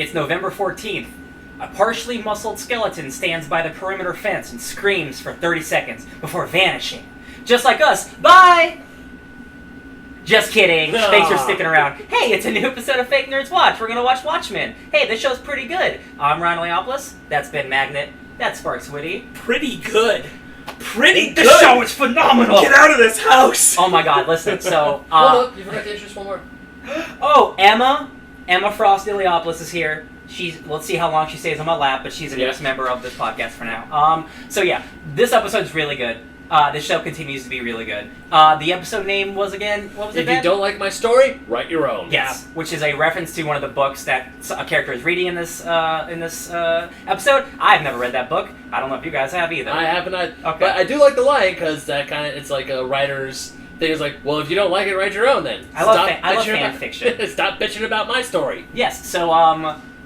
It's November 14th. A partially muscled skeleton stands by the perimeter fence and screams for 30 seconds before vanishing. Just like us. Bye! Just kidding. No. Thanks for sticking around. Hey, it's a new episode of Fake Nerds Watch. We're going to watch Watchmen. Hey, this show's pretty good. I'm Ron Leopoulos. That's Ben Magnet. That's Sparks Witty. Pretty good. Pretty good. This show is phenomenal. Get out of this house. Oh my god, listen. So, Hold up, you forgot to introduce one more. Oh, Emma Frost Leopoulos is here. Let's see how long she stays on my lap, but she's a newest member of this podcast for now. So yeah, this episode's really good. This show continues to be really good. The episode name was again, what was it? If you don't like my story, write your own. Yes, which is a reference to one of the books that a character is reading in this episode. I've never read that book. I don't know if you guys have either. I haven't. Okay. But I do like the line because that kind of it's like a writer's thing. Is like, well, if you don't like it, write your own then. I love fan fiction. Stop bitching about my story. Yes. So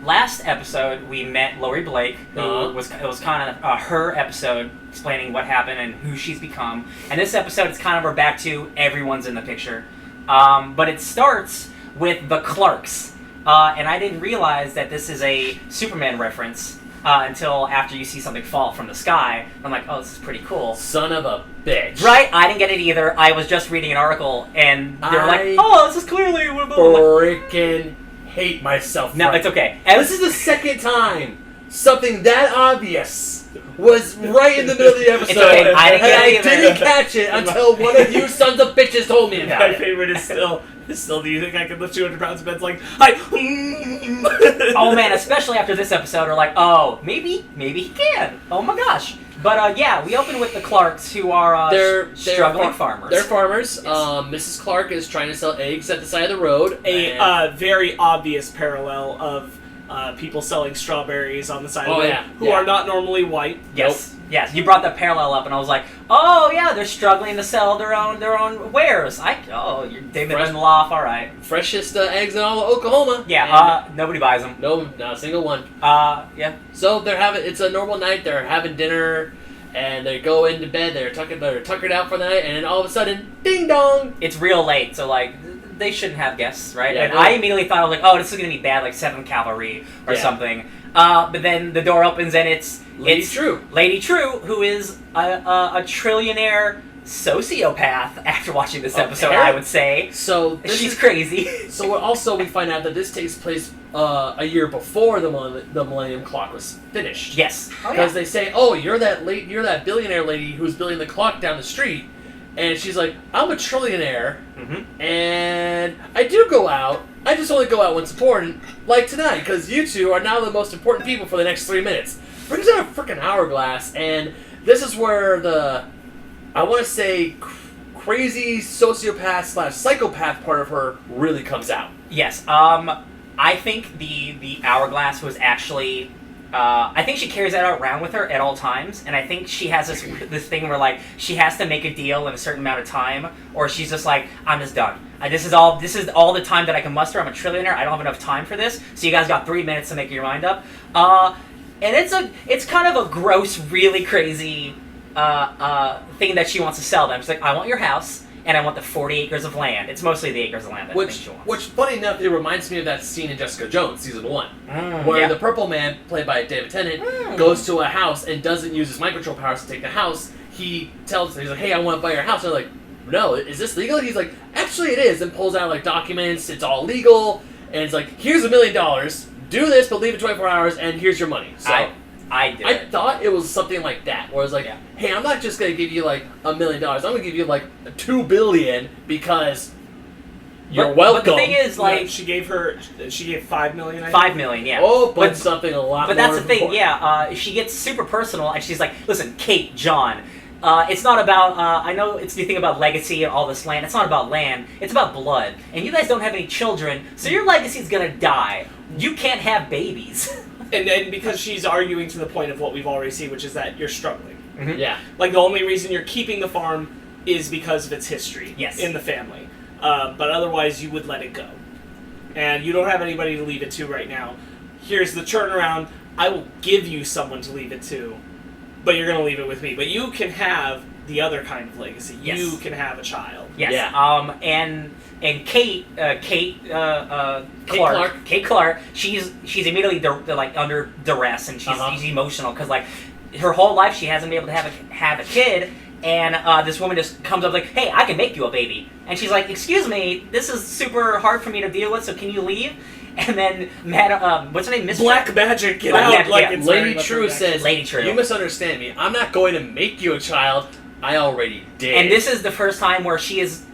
last episode we met Laurie Blake, who was kind of her episode explaining what happened and who she's become. And this episode is kind of we're back to everyone's in the picture. But it starts with the Clarks. And I didn't realize that this is a Superman reference until after you see something fall from the sky. I'm like, oh, this is pretty cool. Son of a bitch. Right? I didn't get it either. I was just reading an article and they're like, oh, this is clearly... freaking hate myself. No, it's okay. And this is the second time something that obvious was right in the middle of the episode. It's okay. I didn't catch it until one of you sons of bitches told me about My it. favorite is still, do you think I can lift 200 pounds? Ben's like, Oh man, especially after this episode, we're like, oh, maybe he can. Oh my gosh. But yeah, we open with the Clarks, who are they're struggling farmers. They're farmers. Yes. Mrs. Clark is trying to sell eggs at the side of the road. A very obvious parallel of people selling strawberries on the side of the road who are not normally white. Yes. Nope. Yes, you brought that parallel up, and I was like, "Oh yeah, they're struggling to sell their own wares." They've been running the law off, all right. Freshest eggs in all of Oklahoma. Yeah, nobody buys them. No, not a single one. Yeah. So it's a normal night. They're having dinner, and they go into bed. They're tuckered out for the night, and then all of a sudden, ding dong! It's real late, so like they shouldn't have guests, right? Yeah, and I immediately thought, I was like, "Oh, this is gonna be bad, like 7th Cavalry or something." But then the door opens and it's Lady Trieu. Lady Trieu, who is a trillionaire sociopath after watching this episode, I would say. So she's crazy. So also we find out that this takes place a year before the Millennium Clock was finished. Yes. Because they say, oh, you're that billionaire lady who's building the clock down the street. And she's like, I'm a trillionaire, and I do go out. I just only go out when it's important, like tonight, because you two are now the most important people for the next 3 minutes. Brings out a freaking hourglass, and this is where I want to say, crazy sociopath / psychopath part of her really comes out. Yes. I think the hourglass was actually... I think she carries that around with her at all times, and I think she has this thing where like she has to make a deal in a certain amount of time, or she's just like, I'm just done. This is all the time that I can muster. I'm a trillionaire. I don't have enough time for this. So you guys got 3 minutes to make your mind up. And it's kind of a gross, really crazy thing that she wants to sell them. She's like, I want your house. And I want the 40 acres of land. It's mostly the acres of land that she wants. Which, funny enough, it reminds me of that scene in Jessica Jones, season 1, where the Purple Man, played by David Tennant, goes to a house and doesn't use his mind control powers to take the house. He's like, hey, I want to buy your house. And they're like, no, is this legal? And he's like, actually it is. And pulls out like documents. It's all legal. And it's like, here's $1 million. Do this, but leave it 24 hours, and here's your money. So I thought it was something like that, where it's like, hey, I'm not just going to give you like $1 million. I'm going to give you like $2 billion because you're welcome. But the thing is, like, she gave $5 million. $5 million, yeah. Oh, but something a lot. But that's the thing, she gets super personal, and she's like, listen, Kate, John. It's not about, I know you think about legacy and all this land. It's not about land. It's about blood. And you guys don't have any children, so your legacy's going to die. You can't have babies. And because she's arguing to the point of what we've already seen, which is that you're struggling. Mm-hmm. Yeah. Like, the only reason you're keeping the farm is because of its history in the family. But otherwise, you would let it go. And you don't have anybody to leave it to right now. Here's the turnaround. I will give you someone to leave it to, but you're going to leave it with me. But you can have the other kind of legacy. Yes. You can have a child. Yes. Yeah. And Kate Clark, she's immediately like under duress, and she's emotional because like her whole life she hasn't been able to have a kid, and this woman just comes up like, hey, I can make you a baby, and she's like, excuse me, this is super hard for me to deal with, so can you leave? And then what's her name? Miss Black Magic, get Black out! Magic, Like yeah. it's Lady Trieu says, Lady Trieu. You misunderstand me. I'm not going to make you a child. I already did. And this is the first time where she is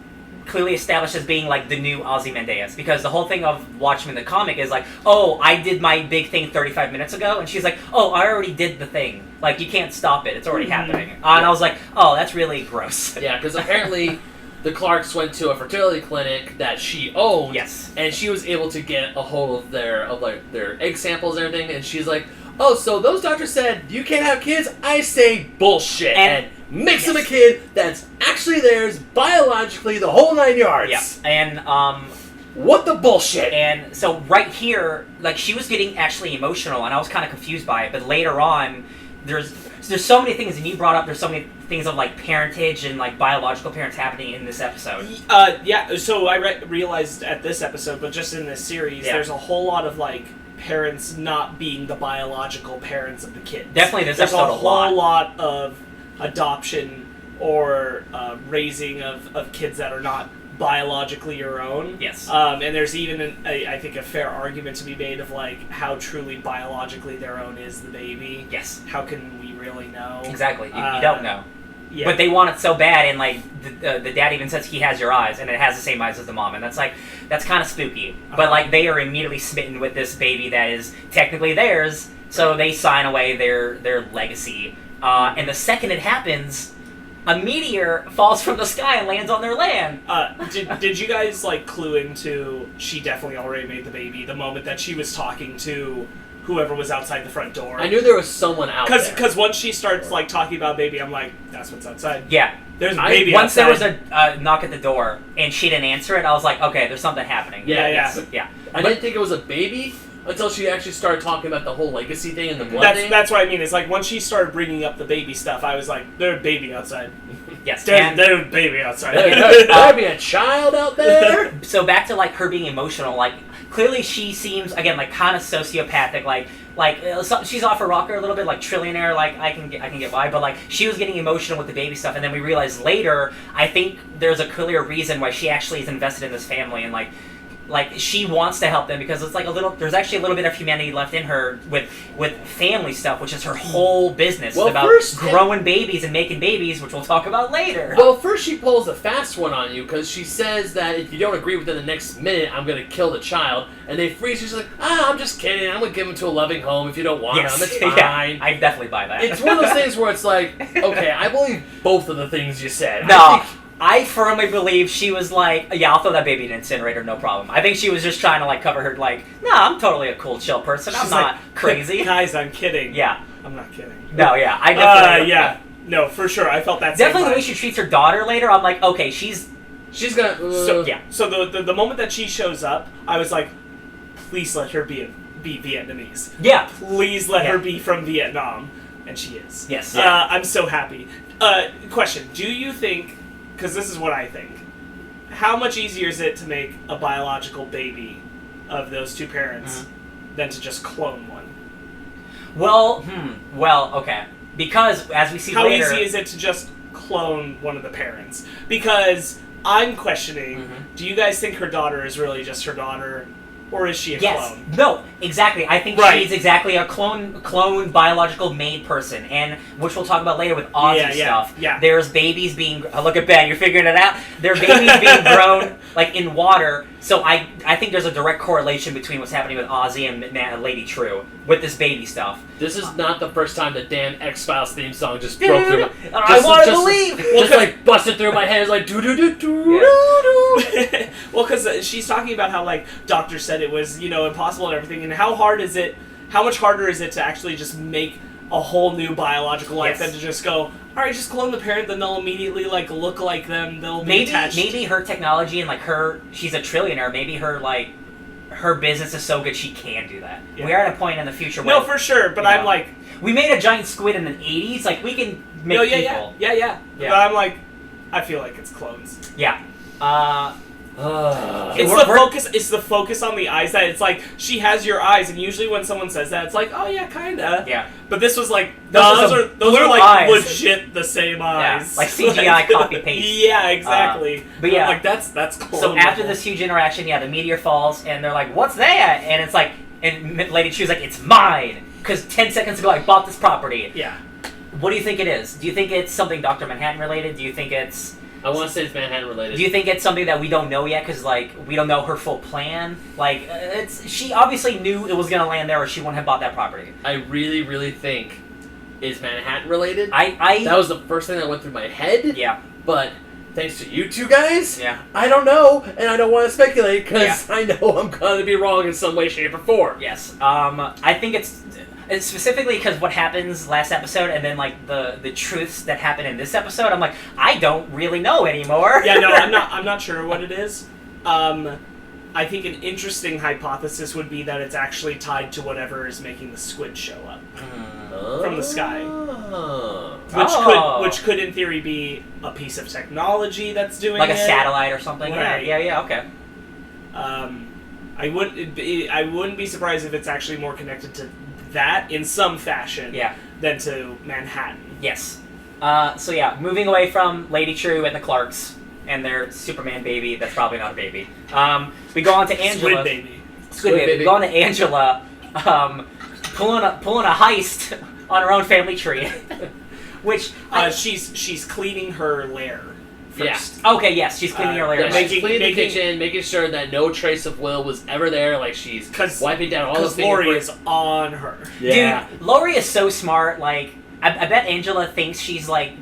clearly established as being like the new Ozymandias, because the whole thing of Watchmen the comic is like, oh, I did my big thing 35 minutes ago, and she's like, oh, I already did the thing. Like, you can't stop it. It's already happening. And I was like, oh, that's really gross. Yeah, because apparently the Clarks went to a fertility clinic that she owned. Yes. And she was able to get a hold of their egg samples and everything, and she's like, oh, so those doctors said you can't have kids? I say bullshit. And makes them a kid that's actually theirs biologically, the whole 9 yards. Yeah. And what the bullshit? And so right here, like, she was getting actually emotional, and I was kind of confused by it. But later on, there's so many things, and you brought up there's so many things of like parentage and like biological parents happening in this episode. Yeah. So I realized at this episode, but just in this series, there's a whole lot of like parents not being the biological parents of the kids. Definitely, there's a whole lot of adoption or raising of kids that are not biologically your own. Yes. And there's even, I think, a fair argument to be made of like how truly biologically their own is the baby. Yes. How can we really know? Exactly. You don't know. Yeah. But they want it so bad, and like the dad even says he has your eyes, and it has the same eyes as the mom, and that's kind of spooky. But like they are immediately smitten with this baby that is technically theirs, so they sign away their legacy. And the second it happens, a meteor falls from the sky and lands on their land. Did you guys like clue into she definitely already made the baby the moment that she was talking to whoever was outside the front door? I knew there was someone out there. Because once she starts like talking about baby, I'm like, that's what's outside. Yeah. There's a baby Once outside. there was a knock at the door and she didn't answer it, I was like, okay, there's something happening. Yeah. I didn't think it was a baby until she actually started talking about the whole legacy thing and the blood thing. That's what I mean. It's like once she started bringing up the baby stuff, I was like, there's a baby outside. Yes. There's a baby outside. There'd be a child out there. So back to like her being emotional, like clearly she seems again like kind of sociopathic, like she's off her rocker a little bit, like trillionaire, like I can get by, but like she was getting emotional with the baby stuff, and then we realized later, I think there's a clear reason why she actually is invested in this family, and like she wants to help them because it's like there's actually a little bit of humanity left in her with family stuff, which is her whole business. Well, it's about growing babies and making babies, which we'll talk about later. Well, first she pulls a fast one on you because she says that if you don't agree within the next minute, I'm going to kill the child. And they freeze. She's like, I'm just kidding. I'm going to give him to a loving home if you don't want him. It's fine. Yeah, I definitely buy that. It's one of those things where it's like, okay, I believe both of the things you said. No. I firmly believe she was like, yeah, I'll throw that baby in an incinerator, no problem. I think she was just trying to like cover her, like, no, I'm totally a cool, chill person. I'm not like, crazy. Guys, I'm kidding. Yeah. I'm not kidding. No, yeah, I definitely. Yeah. No, for sure. I felt that. Definitely the way she treats her daughter later. I'm like, okay, she's gonna. So the moment that she shows up, I was like, please let her be Vietnamese. Yeah. Please let her be from Vietnam, and she is. Yes. I'm so happy. Question: do you think? Because this is what I think. How much easier is it to make a biological baby of those two parents than to just clone one? Well, okay. Because, as we see later... How easy is it to just clone one of the parents? Because I'm questioning, do you guys think her daughter is really just her daughter? Or is she a clone? No, exactly. I think she's exactly a clone biological made person, and which we'll talk about later with Ozzy stuff. Yeah. There's babies being look at Ben, you're figuring it out. There are babies being grown like in water. So I think there's a direct correlation between what's happening with Ozzy and Lady Trieu with this baby stuff. This is not the first time the damn X-Files theme song just broke through my... I want to believe! Just like busted through my head. It's like do-do-do-do-do-do. Well, because she's talking about how like doctors said it was, impossible and everything, and how much harder is it to actually just make a whole new biological life than to just go, all right, just clone the parent, then they'll immediately like look like them, they'll be attached. Maybe her technology and like she's a trillionaire, maybe her business is so good she can do that. Yeah. We are at a point in the future where... No, for sure, but I'm like... We made a giant squid in the 80s, like we can make people. Yeah. But I'm like, I feel like it's clones. Yeah. It's the focus on the eyes that it's like she has your eyes, and usually when someone says that, it's like, oh yeah, kinda. Yeah. But this was like those are like eyes. legit the same eyes, like CGI copy paste. Yeah, exactly. But yeah, like that's cool. So after this huge interaction, the meteor falls, and they're like, "What's that?" And it's like, and Lady Trieu's like, "It's mine," because 10 seconds ago I bought this property. Yeah. What do you think it is? Do you think it's something Dr. Manhattan related? Do you think it's... I want to say it's Manhattan related. Do you think it's something that we don't know yet? Because, like, we don't know her full plan? Like, she obviously knew it was going to land there or she wouldn't have bought that property. I really, really think it's Manhattan related. That was the first thing that went through my head. Yeah. But thanks to you two guys, yeah, I don't know, and I don't want to speculate because I know I'm going to be wrong in some way, shape, or form. Yes. I think it's specifically because what happens last episode and then like the truths that happen in this episode, I'm like, I don't really know anymore. Yeah, no, I'm not sure what it is. I think an interesting hypothesis would be that it's actually tied to whatever is making the squid show up from the sky, which could in theory be a piece of technology that's doing like it, a satellite or something. Right. Yeah, okay. I wouldn't be surprised if it's actually more connected to that in some fashion than to Manhattan. Yes. So moving away from Lady Trieu and the Clarks and their Superman baby, that's probably not a baby. We go on to Angela. Squid baby. We go on to Angela pulling a heist on her own family tree. Which she's cleaning her lair first. Yeah. Okay, yes, she's cleaning her lair. She's cleaning the kitchen, making sure that no trace of Will was ever there. Like she's wiping down all the fingerprints. Laurie is on her. Yeah. Dude, Laurie is so smart. Like, I bet Angela thinks she's like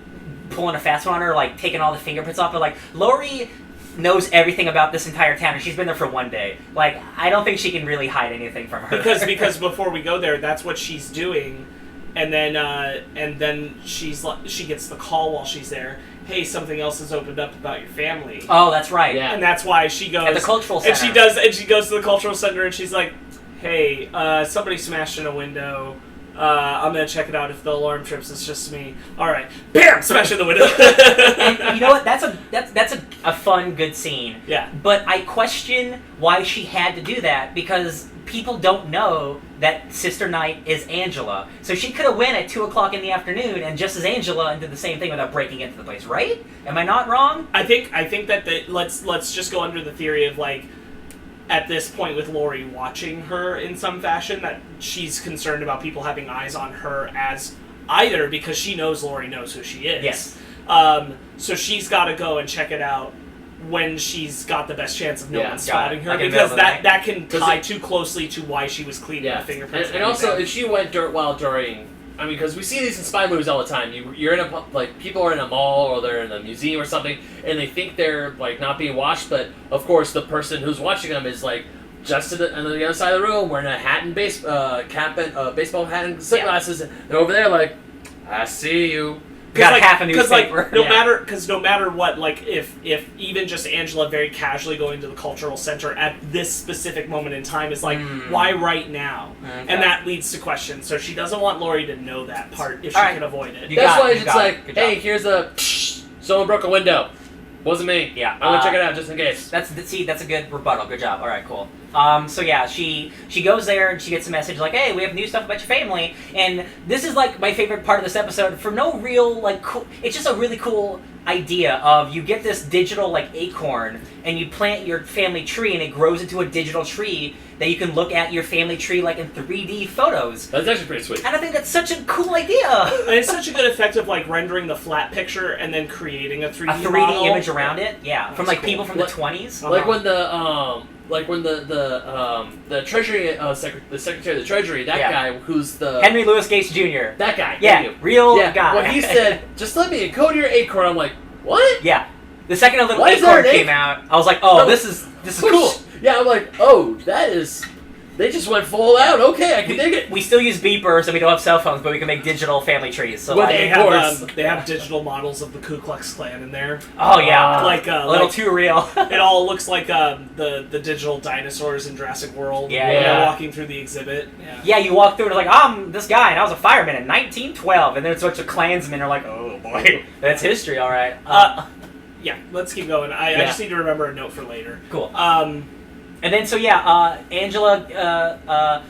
pulling a fast one on her, like taking all the fingerprints off. But like, Laurie knows everything about this entire town, and she's been there for one day. Like, I don't think she can really hide anything from her. Because before we go there, that's what she's doing, and then she gets the call while she's there. Hey, something else has opened up about your family. Oh, that's right. Yeah. And that's why she goes at the cultural center. And she goes to the cultural center and she's like, "Hey, somebody smashed in a window. I'm gonna check it out. If the alarm trips, it's just me. All right, bam, smash in the window." And you know what? That's a fun, good scene. Yeah. But I question why she had to do that because people don't know that Sister Night is Angela. So she could have went at 2:00 in the afternoon and just as Angela and did the same thing without breaking into the place, right? Am I not wrong? I think that let's just go under the theory of like, at this point with Laurie watching her in some fashion, that she's concerned about people having eyes on her as either because she knows Laurie knows who she is. Yes. So she's got to go and check it out when she's got the best chance of no one spotting her, like because that can tie too closely to why she was cleaning the fingerprints. And also, if she went during, I mean, because we see these in spy movies all the time. You're in people are in a mall or they're in a museum or something, and they think they're like not being watched, but of course the person who's watching them is like just on the other side of the room wearing a hat and baseball hat and sunglasses. And they're over there like, I see you. Got half a newspaper. No matter what, like if even just Angela very casually going to the cultural center at this specific moment in time is like, why right now? Okay. And that leads to questions. So she doesn't want Laurie to know that part if she can avoid it. That's why it's like, hey, here's someone broke a window. Wasn't me. Yeah. I'm gonna check it out just in case. That's a good rebuttal. Good job. All right, cool. So yeah, she goes there and she gets a message like, "Hey, we have new stuff about your family." And this is like my favorite part of this episode for no real like cool. It's just a really cool idea of you get this digital like acorn and you plant your family tree and it grows into a digital tree that you can look at your family tree like in 3D photos. That's actually pretty sweet. And I think that's such a cool idea. And it's such a good effect of like rendering the flat picture and then creating a 3D model. Image around it. Yeah, from like cool. People from the 20s. Like when the Treasury the Secretary of the Treasury, that guy who's the Henry Louis Gates Jr. That guy. Yeah, real guy. When he said, "Just let me encode your acorn," I'm like, "What?" Yeah. The second a little acorn came out, I was like, "Oh, this is cool." Yeah, I'm like, "Oh, that is." They just went full out. Okay, I can dig it. We still use beepers and we don't have cell phones, but we can make digital family trees. So they have digital models of the Ku Klux Klan in there. Oh yeah, like a little too real. It all looks like the digital dinosaurs in Jurassic World. Yeah. Walking through the exhibit. Yeah, you walk through and it's like, I'm this guy and I was a fireman in 1912, and then it's a bunch of Klansmen are like, oh boy, that's history, all right. Yeah, let's keep going. I just need to remember a note for later. Cool. And then, so Angela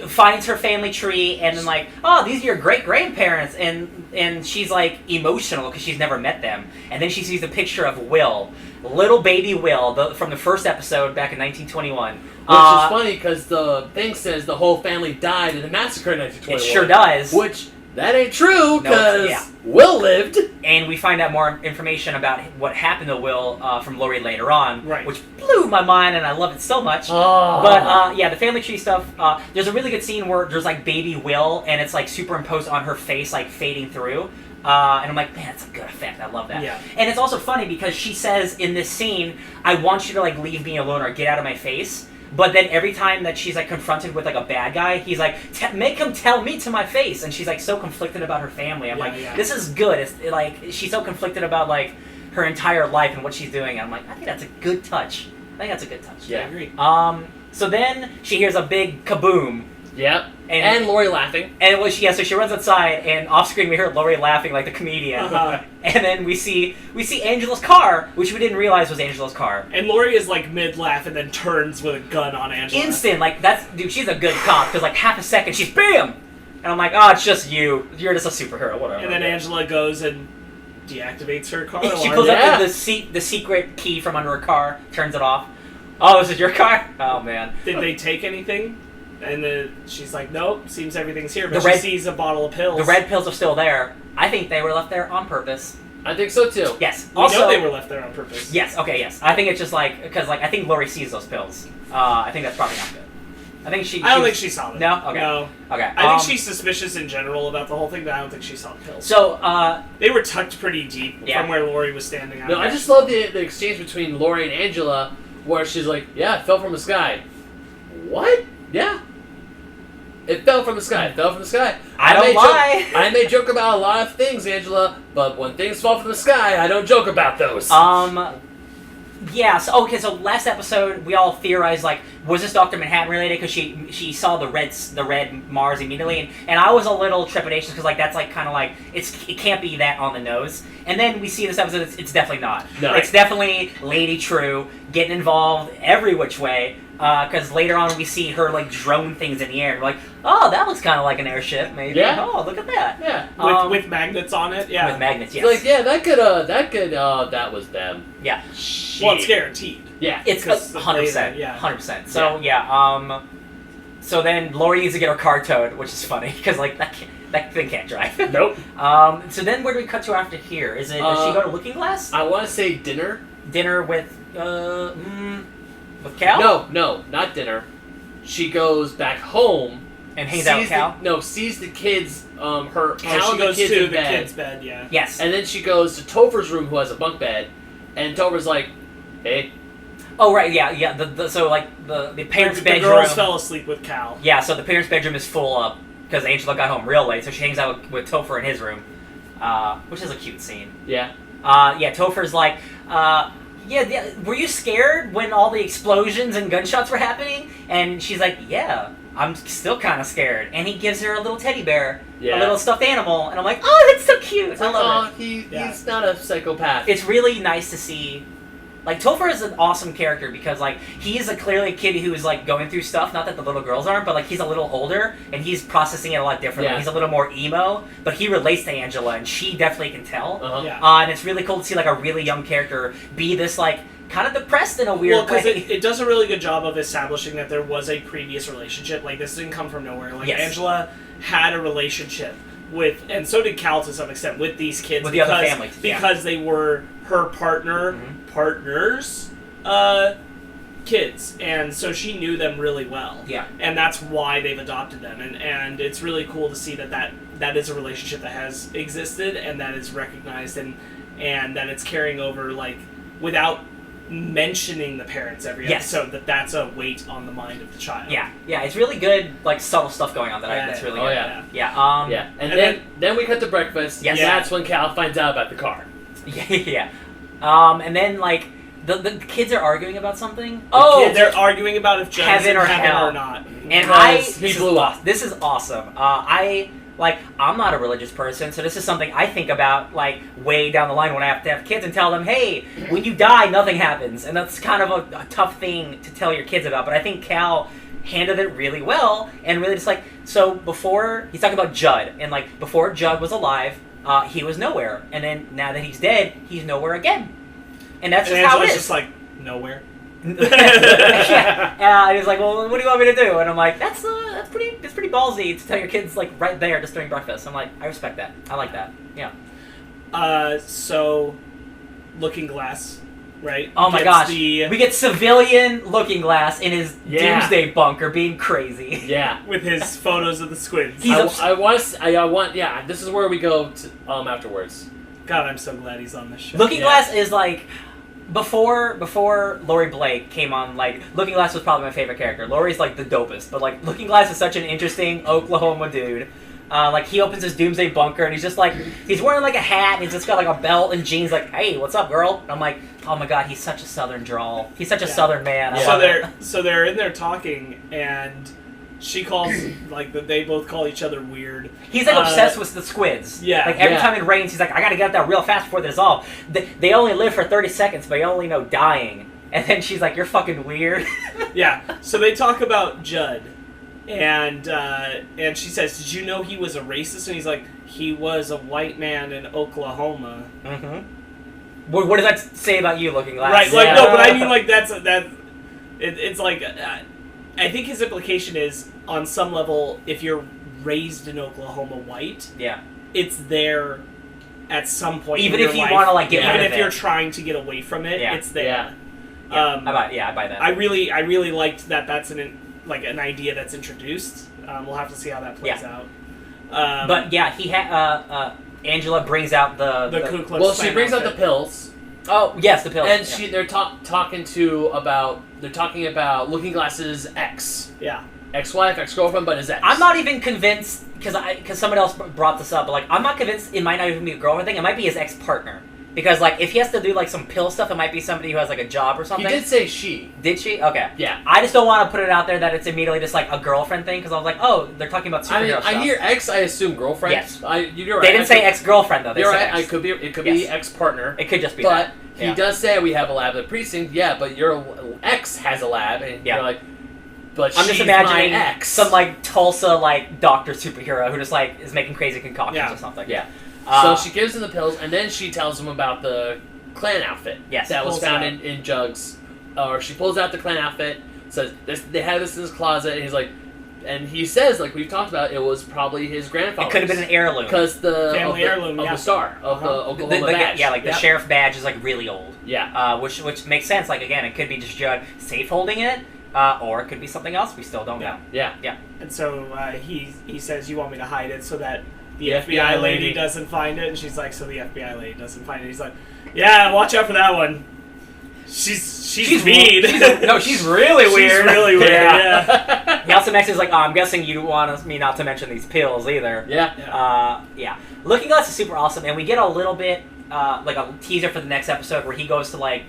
finds her family tree, and then like, oh, these are your great-grandparents, and she's like emotional because she's never met them. And then she sees a picture of Will, little baby Will, from the first episode back in 1921. Which is funny because the thing says the whole family died in a massacre in 1921. It sure does. Which, that ain't true, because Will lived. And we find out more information about what happened to Will from Laurie later on, right. which blew my mind, and I love it so much. Oh. But, the family tree stuff, there's a really good scene where there's, like, baby Will, and it's, like, superimposed on her face, like, fading through. And I'm like, man, that's a good effect. I love that. Yeah. And it's also funny because she says in this scene, I want you to, like, leave me alone or get out of my face. But then every time that she's, like, confronted with, like, a bad guy, he's like, make him tell me to my face. And she's, like, so conflicted about her family. I'm this is good. It's, like, she's so conflicted about, like, her entire life and what she's doing. And I'm like, I think that's a good touch. Yeah, I agree. So then she hears a big kaboom. Yep. And Laurie laughing. And so she runs outside, and off screen we heard Laurie laughing like the comedian. Uh-huh. And then we see Angela's car, which we didn't realize was Angela's car. And Laurie is like mid laugh and then turns with a gun on Angela. Instant, like she's a good cop because like half a second she's BAM, and I'm like, oh, it's just you. You're just a superhero, whatever. And then Angela goes and deactivates her car. She pulls up the secret key from under her car, turns it off. Oh, is it your car? Oh man. Did they take anything? And then she's like, nope, seems everything's here. But she sees a bottle of pills. The red pills are still there. I think they were left there on purpose. I think so, too. Yes. We know they were left there on purpose. Yes, okay, yes. I think it's just like, because like, I think Laurie sees those pills. I think that's probably not good. I don't think she saw them. No? Okay. No. Okay. I think she's suspicious in general about the whole thing, but I don't think she saw the pills. So, they were tucked pretty deep from where Laurie was standing out. No, I just love the exchange between Laurie and Angela, where she's like, yeah, it fell from the sky. What? Yeah. It fell from the sky. I don't lie. I may joke about a lot of things, Angela, but when things fall from the sky, I don't joke about those. Yeah, so last episode we all theorized, like, was this Dr. Manhattan related? Because she saw the red Mars immediately, and I was a little trepidatious because, like, that's, like, kind of like, it can't be that on the nose. And then we see this episode, it's definitely not. No. It's definitely Lady Trieu getting involved every which way, because later on we see her, like, drone things in the air, and we're like, oh, that looks kind of like an airship, maybe. Yeah. Oh, look at that. Yeah. With magnets on it, yeah. With magnets, yes. Like, yeah, that was them. Yeah. Well, it's guaranteed. Yeah. It's 100%. Yeah. 100%. So, so then Laurie needs to get her car towed, which is funny, because, like, that thing can't drive. Nope. So then where do we cut to after here? Does she go to Looking Glass? I want to say dinner. Dinner with Cal? No, not dinner. She goes back home and hangs out with Cal? Sees the kids, She goes to the kids' bed, yeah. Yes. And then she goes to Topher's room, who has a bunk bed, and Topher's like, hey. Oh, right, yeah. So, like, the parents' bedroom... The girls fell asleep with Cal. Yeah, so the parents' bedroom is full up, because Angela got home real late, so she hangs out with Topher in his room, which is a cute scene. Yeah. Topher's like, were you scared when all the explosions and gunshots were happening? And she's like, yeah, I'm still kind of scared. And he gives her a little teddy bear, a little stuffed animal, and I'm like, oh, that's so cute. I love it. He's not a psychopath. It's really nice to see. Like, Topher is an awesome character because, like, he is clearly a kid who is, like, going through stuff. Not that the little girls aren't, but, like, he's a little older, and he's processing it a lot differently. Yeah. He's a little more emo, but he relates to Angela, and she definitely can tell. Uh-huh. Yeah. And it's really cool to see, like, a really young character be this, like, kind of depressed in a weird way. Well, because it does a really good job of establishing that there was a previous relationship. Like, this didn't come from nowhere. Like, Angela had a relationship with, and so did Cal to some extent, with these kids. With the other families. Because they were her partner's kids, and so she knew them really well. Yeah. And that's why they've adopted them, and it's really cool to see that is a relationship that has existed and that is recognized and that it's carrying over, like, without mentioning the parents every episode, that's a weight on the mind of the child. Yeah, it's really good, like, subtle stuff going on that's really good. And then we cut to breakfast. Yes. And that's when Cal finds out about the car. Yeah. And then, like, the kids are arguing about something. They're arguing about if Jen's heaven or hell or not. And he blew up. This is awesome. I Like, I'm not a religious person, so this is something I think about, like, way down the line when I have to have kids and tell them, hey, when you die, nothing happens. And that's kind of a tough thing to tell your kids about. But I think Cal handled it really well, and really just, like, so before, he's talking about Judd, and, like, before Judd was alive, he was nowhere. And then, now that he's dead, he's nowhere again. And that's just how it is. Just like, nowhere. Yeah. And he's like, well, what do you want me to do? And I'm like, that's pretty ballsy to tell your kids, like, right there just during breakfast. I'm like, I respect that. I like that. Yeah. So, Looking Glass, right? Oh my gosh. We get civilian Looking Glass in his doomsday bunker being crazy. Yeah. With his photos of the squids. I want, this is where we go to, afterwards. God, I'm so glad he's on this show. Looking Glass is, like, before Laurie Blake came on, like, Looking Glass was probably my favorite character. Laurie's, like, the dopest, but, like, Looking Glass is such an interesting Oklahoma dude. Like, he opens his doomsday bunker, and he's just, like, he's wearing, like, a hat, and he's just got, like, a belt and jeans, like, hey, what's up, girl? And I'm like, oh my god, he's such a southern drawl. He's such a southern man. So they're in there talking, and she calls, like, they both call each other weird. He's, like, obsessed with the squids. Yeah. Like, every time it rains, he's like, I gotta get out there real fast before they dissolve. They only live for 30 seconds, but they only know dying. And then she's like, you're fucking weird. Yeah. So they talk about Judd. And she says, did you know he was a racist? And he's like, he was a white man in Oklahoma. Mm-hmm. What does that say about you, Looking Glass? Right, like, no, but I mean, like, it's like, I think his implication is, on some level, if you're raised in Oklahoma white, it's there at some point even in your if you life. want to, like, get rid of it. Even if you're trying to get away from it, it's there. I buy that. I really liked that that's an idea that's introduced. We'll have to see how that plays out. But yeah, he had Angela brings out the Ku Klux Well, she Klan brings out outfit. the pills. Oh yes, the pills. And they're talking about Looking Glass's ex. Yeah. Ex-wife, ex-girlfriend, but his ex. I'm not even convinced because someone else brought this up. But, like, I'm not convinced it might not even be a girlfriend thing. It might be his ex-partner. Because, like, if he has to do, like, some pill stuff, it might be somebody who has, like, a job or something. He did say she. Did she? Okay. Yeah. I just don't want to put it out there that it's immediately just, like, a girlfriend thing, because I was like, oh, they're talking about superhero stuff. I hear ex, I assume girlfriend. Yes. You're right. They didn't say ex-girlfriend, though. They you're said right. ex. It could be ex-partner. It could just be But that. he does say we have a lab at the precinct. Yeah, but your ex has a lab, and you're like, but I'm she's just imagining my ex. some, like, Tulsa, like, doctor superhero who just, like, is making crazy concoctions or something. Yeah. So she gives him the pills, and then she tells him about the Klan outfit that was found in Jug's. Or she pulls out the Klan outfit, says they had this in his closet, and he's like, and he says, like we've talked about, it was probably his grandfather's. It could have been an heirloom. Because the family heirloom of the star of the Oklahoma badge. Yeah, like the sheriff badge is, like, really old. Yeah. Which makes sense. Like, again, it could be just Judd safe holding it, or it could be something else. We still don't know. Yeah. And so he says, you want me to hide it so that the FBI lady doesn't find it? And she's like, so the FBI lady doesn't find it. He's like, yeah, watch out for that one. She's mean. She's really weird. She's really weird, yeah. He also mentions, like, I'm guessing you want me not to mention these pills either. Yeah. Looking Glass is super awesome, and we get a little bit, like, a teaser for the next episode where he goes to, like,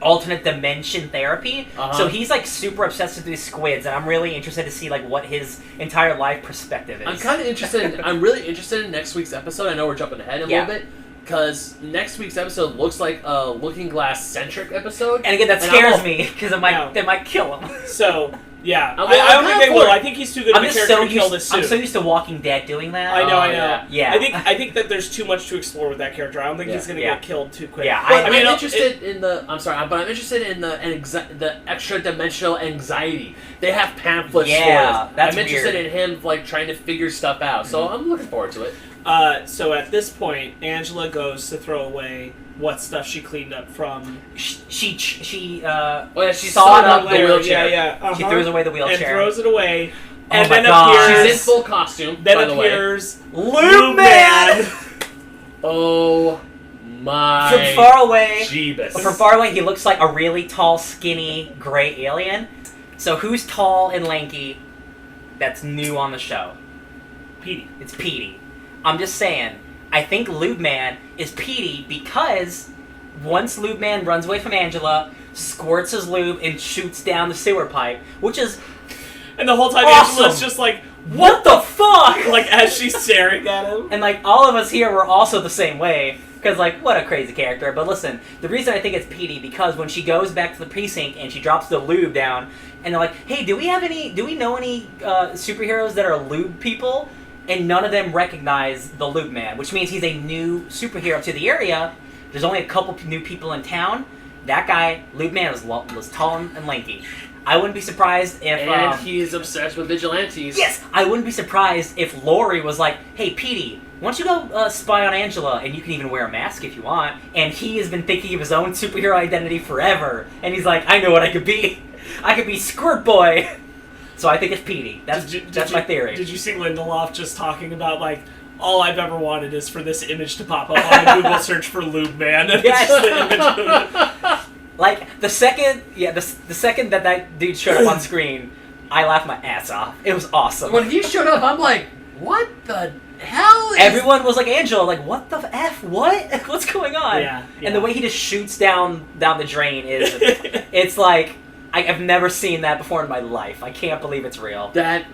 alternate dimension therapy. So he's, like, super obsessed with these squids, and I'm really interested to see, like, what his entire life perspective is. I'm really interested in next week's episode. I know we're jumping ahead a little bit, because next week's episode looks like a Looking Glass-centric episode. And again, that scares me, because they might kill him. So, yeah. I don't think they will. I think he's too good of a character to kill this soon. I'm so used to Walking Dead doing that. I know. Yeah. I think that there's too much to explore with that character. I don't think he's going to get killed too quick. Yeah. I'm interested in the extra dimensional anxiety. They have pamphlets for it. That's I'm interested in him, like, trying to figure stuff out. So I'm looking forward to it. So at this point, Angela goes to throw away what stuff she cleaned up from. She she sawed up the wheelchair. Yeah. She throws away the wheelchair. And throws it away. Oh and my then God. appears. She's in full costume. Then by the appears Lube Man. Oh my! From far away, Jeebus. From far away, he looks like a really tall, skinny, gray alien. So who's tall and lanky? That's new on the show. Petey. It's Petey. I'm just saying. I think Lube Man is Petey because once Lube Man runs away from Angela, squirts his lube and shoots down the sewer pipe, which is and the whole time awesome. Angela's just like, what the fuck? Like, as she's staring at him. And, like, all of us here were also the same way. Because, like, what a crazy character. But listen, the reason I think it's Petey, because when she goes back to the precinct and she drops the lube down, and they're like, hey, do we know any superheroes that are lube people? And none of them recognize the Lube Man, which means he's a new superhero to the area. There's only a couple new people in town. That guy, Lube Man, was tall and lanky. I wouldn't be surprised if... And he's obsessed with vigilantes. Yes! I wouldn't be surprised if Laurie was like, hey, Petey, why don't you go spy on Angela, and you can even wear a mask if you want. And he has been thinking of his own superhero identity forever. And he's like, I know what I could be. I could be Squirt Boy. So I think it's Petey. That's my theory. Did you see Lindelof just talking about, like, all I've ever wanted is for this image to pop up on a Google search for Lube Man. Yes. The image. Like, the second that dude showed up on screen, I laughed my ass off. It was awesome. When he showed up, I'm like, what the hell is... Everyone was like, Angela, like, what the F? What? What's going on? Yeah. And the way he just shoots down the drain is... it's like... I've never seen that before in my life. I can't believe it's real. And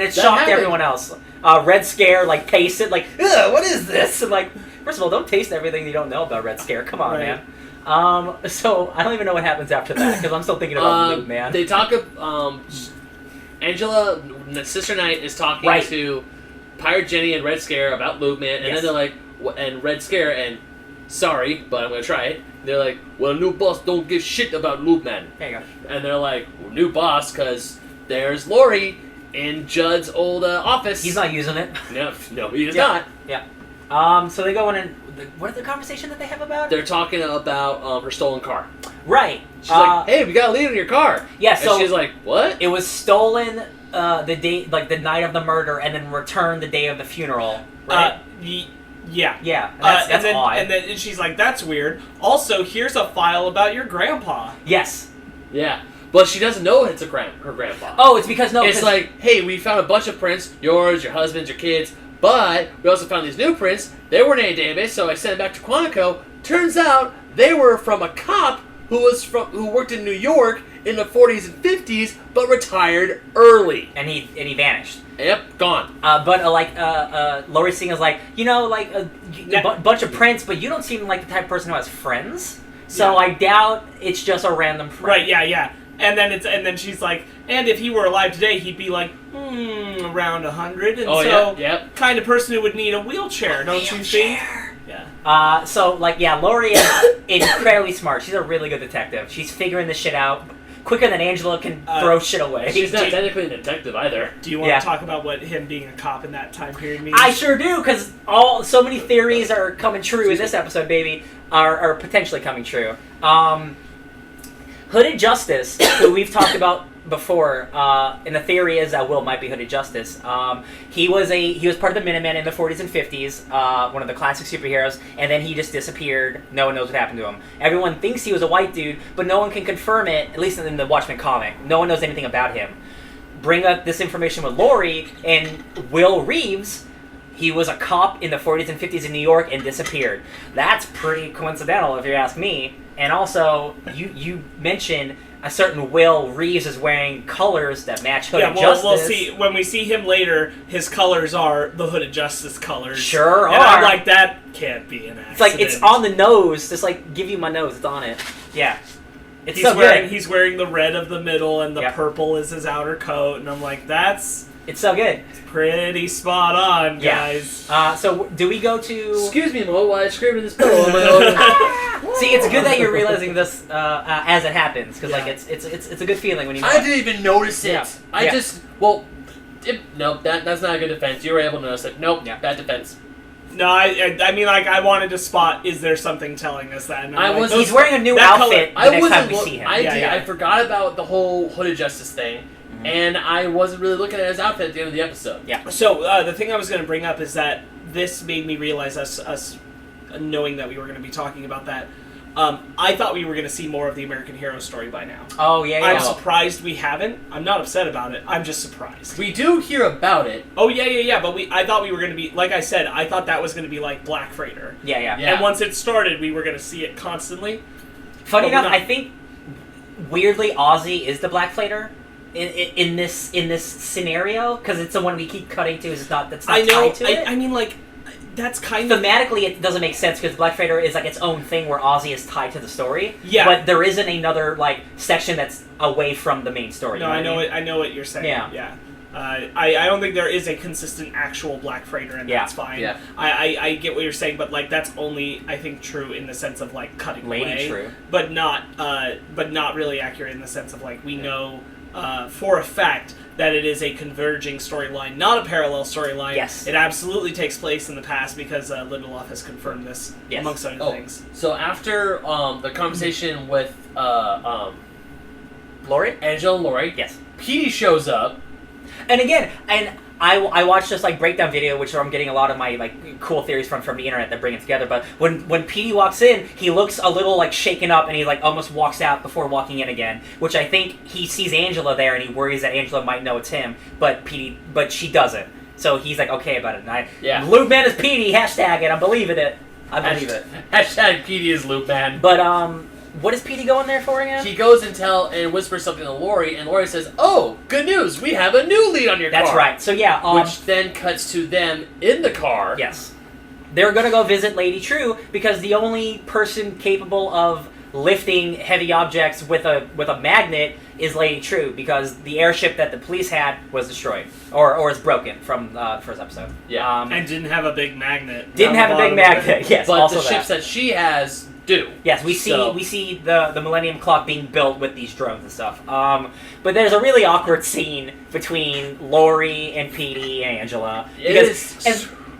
it shocked everyone else. Red Scare, like, tastes it, like, ugh, what is this? And, like, first of all, don't taste everything you don't know about Red Scare. Come on, right. man. So, I don't even know what happens after that, because I'm still thinking about Lube Man. They talk Angela, Sister Knight, is talking to Pirate Jenny and Red Scare about Lube Man, and then they're like, and Red Scare, and sorry, but I'm going to try it. They're like, well, new boss don't give shit about Lube Man. There you go. And they're like, well, new boss, because there's Laurie in Judd's old office. He's not using it. No, he is not. Yeah. So they go in and... What is the conversation that they have about? They're talking about her stolen car. Right. She's like, hey, we got a lead on your car. Yeah, so... And she's like, what? It was stolen the day, like, the night of the murder, and then returned the day of the funeral, right? Yeah. Yeah, that's odd. And then she's like, that's weird. Also, here's a file about your grandpa. Yes. Yeah. But she doesn't know it's her grandpa. Oh, it's because It's like, hey, we found a bunch of prints, yours, your husband's, your kids, but we also found these new prints. They weren't in a database, so I sent it back to Quantico. Turns out they were from a cop who worked in New York in the 40s and 50s, but retired early. And he vanished. Yep, gone. But Laurie Singh is like, you know, like a bunch of prints, but you don't seem like the type of person who has friends. So I doubt it's just a random friend. Right? Yeah. And then she's like, and if he were alive today, he'd be like, around 100. And kind of person who would need a wheelchair, don't you think? Yeah. Laurie is incredibly smart. She's a really good detective. She's figuring this shit out quicker than Angela can throw shit away. She's not technically a detective either. Do you want to talk about what him being a cop in that time period means? I sure do, because so many theories are coming true in this episode, baby. Are potentially coming true. Hooded Justice, who we've talked about before, and the theory is that Will might be Hooded Justice. He was part of the Minutemen in the 40s and 50s, one of the classic superheroes, and then he just disappeared. No one knows what happened to him. Everyone thinks he was a white dude, but no one can confirm it, at least in the Watchmen comic. No one knows anything about him. Bring up this information with Laurie, and Will Reeves, he was a cop in the 40s and 50s in New York and disappeared. That's pretty coincidental, if you ask me. And also, you mentioned a certain Will Reeves is wearing colors that match Hooded Justice. We'll see. When we see him later, his colors are the Hooded Justice colors. Sure are. And I'm like, that can't be an accident. It's like, it's on the nose. Just like, give you my nose. It's on it. Yeah. He's wearing the red of the middle, and the purple is his outer coat. And I'm like, it's so good. It's pretty spot on, guys. So do we go to... Excuse me, Mo, while I screamed in this pillow on my own. See, it's good that you're realizing this as it happens, because like it's a good feeling when you know I didn't even notice it. Yeah. Nope, that's not a good defense. You were able to notice it. Nope, bad defense. No, I mean, like, I wanted to spot, is there something telling us that? And he's wearing a new outfit the next time we see him. I forgot about the whole Hooded Justice thing. And I wasn't really looking at his outfit at the end of the episode. Yeah. So, the thing I was going to bring up is that this made me realize, us knowing that we were going to be talking about that, I thought we were going to see more of the American Hero story by now. Oh, yeah. I'm surprised we haven't. I'm not upset about it. I'm just surprised. We do hear about it. Oh, yeah. But I thought we were going to be, like I said, I thought that was going to be like Black Freighter. Yeah. And once it started, we were going to see it constantly. Funny enough, I think, weirdly, Ozzy is the Black Freighter. in this scenario, because it's the one we keep cutting to. That's not I know. tied to it. I mean, like, that's kind of thematically it doesn't make sense because Black Freighter is like its own thing where Ozzy is tied to the story. Yeah. But there isn't another like section that's away from the main story. No, I know what you're saying. Yeah. I don't think there is a consistent actual Black Freighter, and that's fine. Yeah. I get what you're saying, but like that's only I think true in the sense of like cutting Lady away, Trieu. but not really accurate in the sense of like we know for a fact that it is a converging storyline, not a parallel storyline. Yes. It absolutely takes place in the past because Lindelof has confirmed this amongst other things. So after the conversation with Laurie? Angela and Laurie, Yes. Petey shows up. And again, I watched this like breakdown video, which I'm getting a lot of my like cool theories from the internet that bring it together. But when Petey walks in, he looks a little like shaken up, and he like almost walks out before walking in again. Which I think he sees Angela there, and he worries that Angela might know it's him, but she doesn't. So he's like okay about it. And Lube Man is Petey. Hashtag it. I'm believing it. I believe it. Hashtag Petey is Lube Man. But what is Petey going there for again? He goes and whispers something to Laurie, and Laurie says, "Oh, good news! We have a new lead on your car." That's right. So yeah, which then cuts to them in the car. Yes, they're gonna go visit Lady Trieu because the only person capable of lifting heavy objects with a magnet is Lady Trieu, because the airship that the police had was destroyed or is broken from the first episode. Yeah, and didn't have a big magnet. Didn't have a big magnet. Yes, but also the ships that she has do. Yes, we see the Millennium Clock being built with these drones and stuff. But there's a really awkward scene between Laurie and Petey and Angela.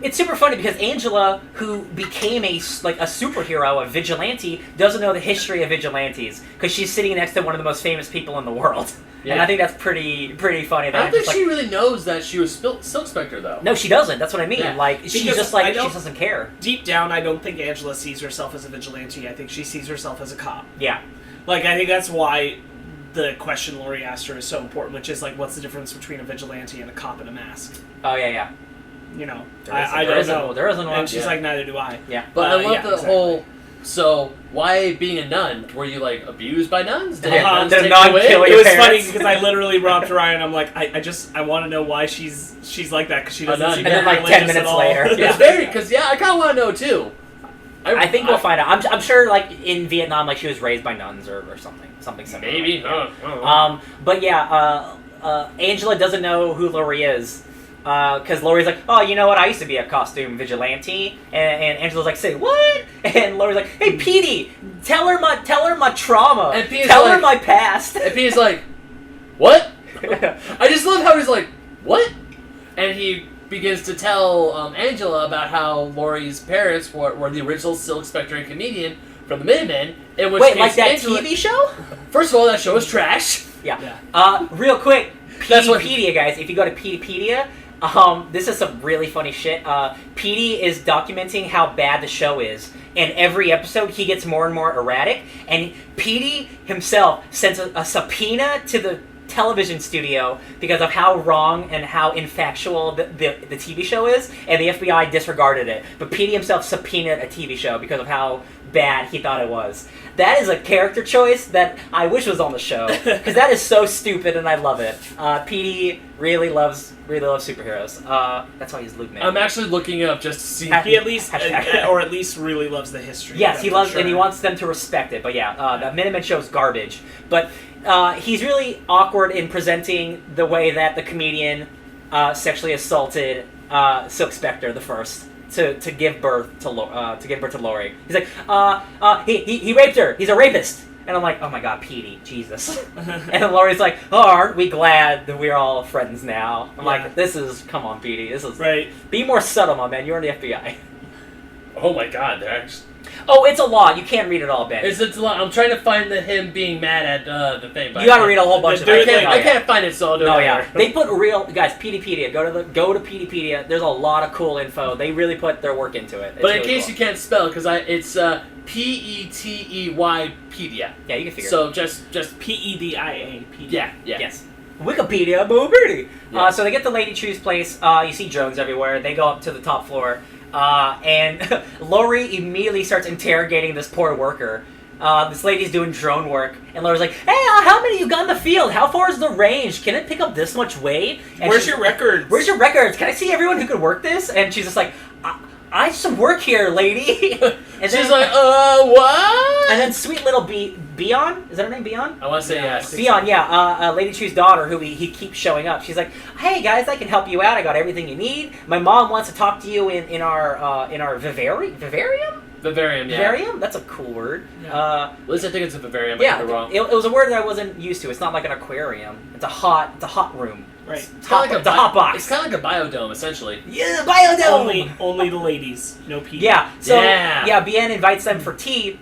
It's super funny because Angela, who became a superhero, a vigilante, doesn't know the history of vigilantes because she's sitting next to one of the most famous people in the world. Yeah. And I think that's pretty funny. I don't think she really knows that she was Silk Spectre, though. No, she doesn't. That's what I mean. Yeah. Like, she's just like, she doesn't care. Deep down, I don't think Angela sees herself as a vigilante. I think she sees herself as a cop. Yeah. Like, I think that's why the question Laurie asked her is so important, which is, like, what's the difference between a vigilante and a cop in a mask? Oh, yeah. You know, I don't know. There isn't one. And she's like, neither do I. Yeah. But I love the whole... So, why being a nun? Were you, like, abused by nuns? Did nuns take nun away? It was funny because I literally brought up to Ryan. I'm like, I want to know why she's like that because she doesn't seem and then like 10 minutes later, it's very because I kind of want to know too. I think we'll find out. I'm sure like in Vietnam, like she was raised by nuns or something similar. Maybe. Like but yeah, Angela doesn't know who Laurie is. Because Laurie's like, oh, you know what? I used to be a costume vigilante, and Angela's like, say what? And Laurie's like, hey, Petey, tell her my trauma, and tell her my past. And Petey's like, what? I just love how he's like, what? And he begins to tell Angela about how Laurie's parents were the original Silk Spectre and comedian from the Minutemen. Wait, like that Angela... TV show? First of all, that show is trash. Yeah. Real quick, Peteypedia, guys. If you go to Peteypedia. This is some really funny shit. Petey is documenting how bad the show is, and every episode he gets more and more erratic, and Petey himself sends a subpoena to the television studio because of how wrong and how infactual the TV show is, and the FBI disregarded it. But Petey himself subpoenaed a TV show because of how bad he thought it was. That is a character choice that I wish was on the show, because that is so stupid and I love it. Petey really loves superheroes. That's why he's Lube Man. I'm actually looking it up just to see. He at least, or at least really loves the history. Yes, he loves, and he wants them to respect it. But yeah, the Minutemen show is garbage. But he's really awkward in presenting the way that the comedian sexually assaulted Silk Spectre the first. To give birth to Laurie. He's like, he raped her. He's a rapist. And I'm like, oh my god, Petey, Jesus. And then Laurie's like, oh, aren't we glad that we're all friends now? I'm like, come on, Petey, this is right. Be more subtle, my man. You're in the FBI. Oh my god, they're actually... Oh, it's a lot. You can't read it all, Ben. It's a lot. I'm trying to find him being mad at the thing. But you gotta read a whole bunch of it. I can't find it, so I'll do it later. They put real... Guys, Peteypedia. Go to Peteypedia. There's a lot of cool info. They really put their work into it. It's but in really case cool. you can't spell, because it's Peteypedia. Yeah, you can figure it out. So just Pedia. Yeah. Yes. Wikipedia, Booberty. Yeah. So they get to Lady Trieu's place. You see drones everywhere. They go up to the top floor. And Laurie immediately starts interrogating this poor worker. This lady's doing drone work, and Laura's like, "Hey, how many you got in the field? How far is the range? Can it pick up this much weight? And Where's your records? Where's your records? Can I see everyone who could work this?" And she's just like, I have some work here, lady. And she's like, what? And then sweet little Beon, is that her name, Beon? I want to say yes. Beon, yeah, Lady Trieu's daughter, who he keeps showing up. She's like, "Hey guys, I can help you out. I got everything you need. My mom wants to talk to you in our vivarium. Vivarium, yeah. Vivarium? That's a cool word. Yeah. At least I think it's a vivarium. Yeah, I could be wrong. It was a word that I wasn't used to. It's not like an aquarium. It's a hot room. Right. It's a hot box. It's kind of like a biodome, essentially. Yeah, biodome. Only the ladies, no Pete. Yeah. So Bien invites them for tea,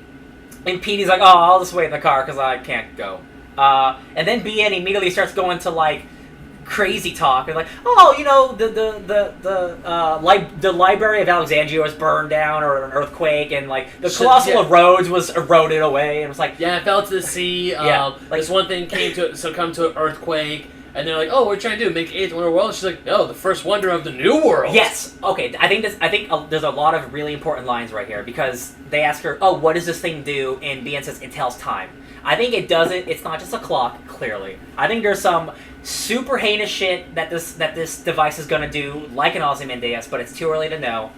and Petey's like, "Oh, I'll just wait in the car because I can't go." And then Bien immediately starts going to like crazy talk and like, "Oh, you know, the Library of Alexandria was burned down or an earthquake, and like the Colossal of Rhodes was eroded away." And it was like, "Yeah, it fell to the sea. Like, this one thing come to an earthquake." And they're like, "Oh, what are you trying to do? Make eighth wonder world?" And she's like, "No, the first wonder of the new world." Yes. Okay. I think there's a lot of really important lines right here because they ask her, "Oh, what does this thing do?" And Bien says, "It tells time." I think it doesn't. It's not just a clock. Clearly, I think there's some super heinous shit that this device is gonna do, like an Ozymandias, but it's too early to know.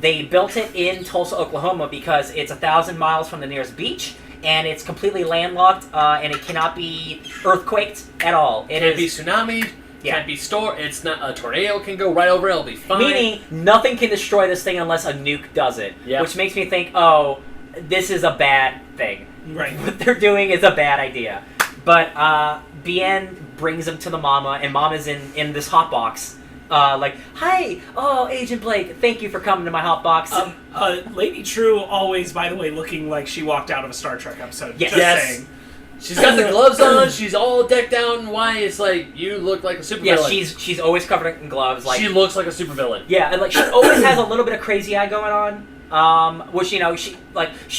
They built it in Tulsa, Oklahoma, because it's 1,000 miles from the nearest beach. And it's completely landlocked, and it cannot be earthquaked at all. It can't be tsunami. Can't be stored. It's not a tornado can go right over it. It'll be fine. Meaning nothing can destroy this thing unless a nuke does it. Yep. Which makes me think, oh, this is a bad thing. Right. What they're doing is a bad idea. But Bien brings him to the mama, and mama's in this hot box. Like, "Hi, oh, Agent Blake, thank you for coming to my hot box." Lady Trieu always, by the way, looking like she walked out of a Star Trek episode. Yes. Just saying. She's got the gloves on. She's all decked out in white. It's like, you look like a supervillain. Yeah, she's always covered in gloves. Like, she looks like a supervillain. Yeah, and like she always has a little bit of crazy eye going on. Which, you know, she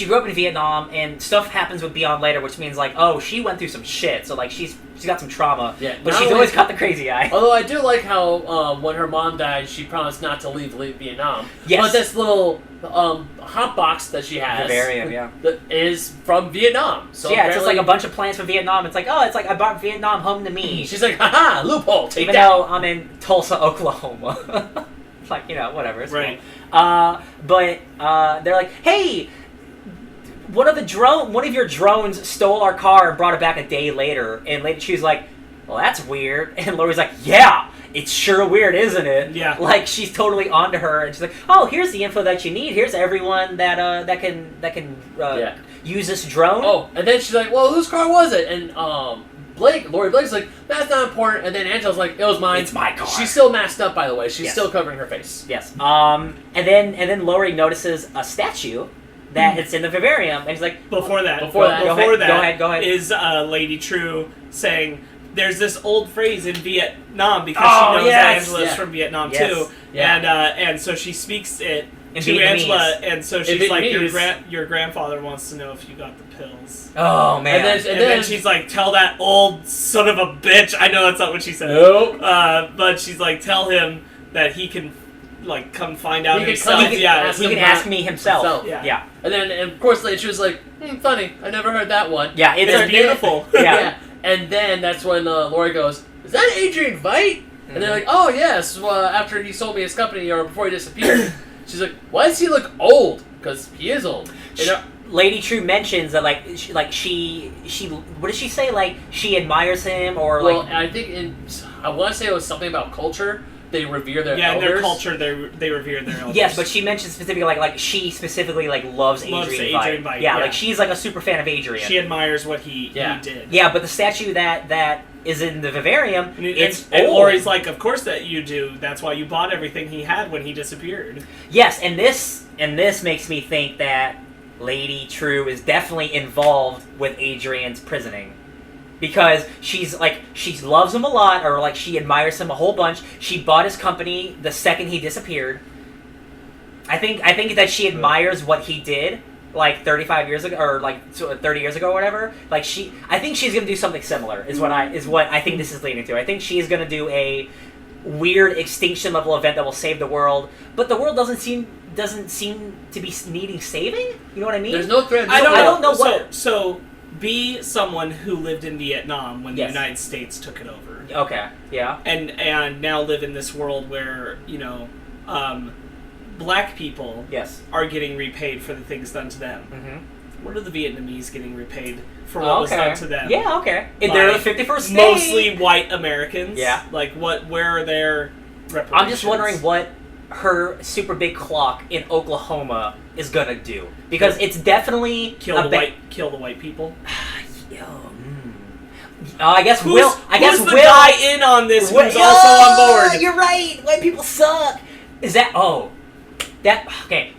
grew up in Vietnam, and stuff happens with Beyond later, which means like, oh, she went through some shit, so like she's got some trauma. Yeah, but she's always got the crazy eye. Although I do like how when her mom died, she promised not to leave Vietnam. Yes. But this little hot box that she has, Vivarium, yeah, is from Vietnam. So yeah, it's just like a bunch of plans from Vietnam. It's like, oh, it's like I brought Vietnam home to me. She's like, haha, loophole. Take Even that. though I'm in Tulsa, Oklahoma. It's like, you know, whatever. It's right. Cool. But they're like, "Hey, one of your drones stole our car and brought it back a day later." And Lady Trieu's like, "Well, that's weird." And Laurie's like, "Yeah, it's sure weird, isn't it?" Yeah. Like, she's totally onto her, and she's like, "Oh, here's the info that you need. Here's everyone that can use this drone." Oh, and then she's like, "Well, whose car was it?" And Laurie Blake's like, "That's not important." And then Angela's like, "It was mine. It's my car." She's still masked up, by the way. She's still covering her face. Yes. And then Laurie notices a statue that it's in the vivarium, and he's like, Before that, go ahead. Is Lady Trieu saying, "There's this old phrase in Vietnam," because she knows that Angela's from Vietnam too, and so she speaks it in to Vietnamese. Angela, and so she's like, "Your grandfather wants to know if you got the pills." Oh man! And then she's like, "Tell that old son of a bitch." I know that's not what she said. Nope. But she's like, "Tell him that he can." Like, come find out himself. He can ask me himself. Yeah. And then, of course, she was like, funny. I never heard that one. Yeah, it's beautiful. Yeah. And then that's when Laurie goes, "Is that Adrian Veidt?" Mm-hmm. And they're like, "Oh, yes. Well, after he sold me his company, or before he disappeared." She's like, "Why does he look old?" Because he is old. Lady Trieu mentions that, like she what did she say? Like, she admires him, or well, I think I want to say it was something about culture. They revere their elders. Yeah, in their culture, they revere their elders. Yes, but she mentioned specifically, like she specifically, like, loves Adrian Veidt. Yeah, like, she's, like, a super fan of Adrian. She admires what he did. Yeah, but the statue that is in the vivarium, it's and old. Laurie's like, "Of course that you do. That's why you bought everything he had when he disappeared." Yes, and this makes me think that Lady Trieu is definitely involved with Adrian's prisoning. Because she loves him a lot, or like she admires him a whole bunch. She bought his company the second he disappeared. I think that she admires what he did, like 35 years ago, or like 30 years ago, or whatever. Like I think she's gonna do something similar. Is what I think this is leading to. I think she's gonna do a weird extinction level event that will save the world, but the world doesn't seem doesn't seem to be needing saving. You know what I mean? There's no thread. I don't know what. So be someone who lived in Vietnam when the Yes. United States took it over. Okay. Yeah. And now live in this world where black people Yes. are getting repaid for the things done to them. Mm-hmm. What are the Vietnamese getting repaid for what was done to them? Yeah. Okay. Like, They're the 51st state. Mostly white Americans. Yeah. Like where are their reparations? I'm just wondering what her super big clock in Oklahoma is gonna do, because it's definitely kill the white people. I guess who's the Will guy in on this who's also on board. You're right. White people suck. Is that okay?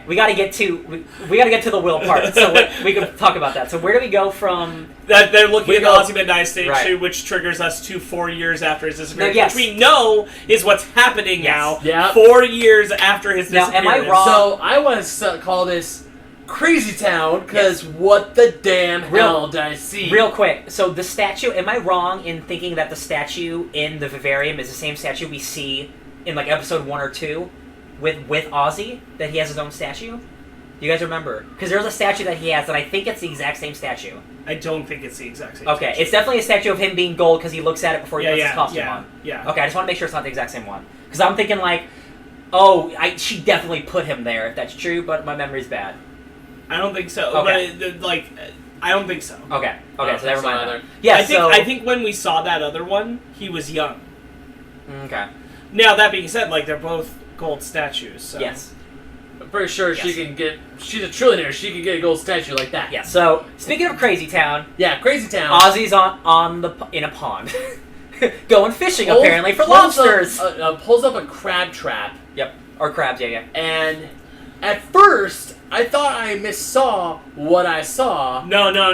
We gotta get to we gotta get to the Will part, so we can talk about that. So where do we go from? That they're looking at the Ozymandias stage right. which triggers us to 4 years after his disappearance, yes. which we know is what's happening now. Yeah. 4 years after his disappearance. Now, am I wrong? So I want to call this Crazy Town, because what the damn hell did I see? Real quick, so the statue, am I wrong in thinking that the statue in the vivarium is the same statue we see in like episode 1 or 2 with Ozzy, that he has his own statue? Do you guys remember? Because there's a statue that he has, and I think it's the exact same statue. I don't think it's the exact same Okay, statue. It's definitely a statue of him being gold because he looks at it before he puts his costume on. Yeah. Okay, I just want to make sure it's not the exact same one. Because I'm thinking like, she definitely put him there, if that's true, but my memory's bad. I don't think so. Okay. But, I don't think so. Okay, so never mind. Either. Yeah, I think when we saw that other one, he was young. Okay. Now, that being said, they're both gold statues, so... Yes. I'm pretty sure she's a trillionaire, she can get a gold statue like that. Yeah, so, speaking of Crazy Town... Yeah, Crazy Town. Ozzy's in a pond. Going fishing, apparently, for lobsters! Pulls up a crab trap. Yep, or crabs, yeah. And at first, I thought I missaw what I saw. No. No,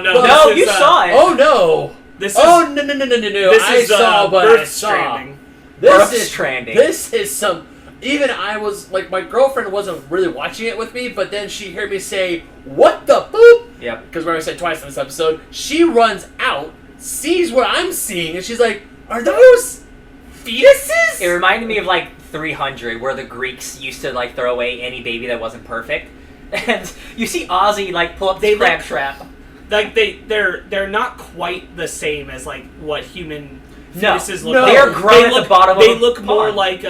you saw it! Oh, no! No. I saw what I saw. Stranding. This is some... Even I was, my girlfriend wasn't really watching it with me, but then she heard me say, "What the boop?" Yep. Because we're going to say twice in this episode. She runs out, sees what I'm seeing, and she's like, "Are those fetuses?" It reminded me of, 300, where the Greeks used to, throw away any baby that wasn't perfect. And you see Ozzy, pull up the crab trap. They're not quite the same as, what human... fetuses look they are grown at the bottom of the They look more pond.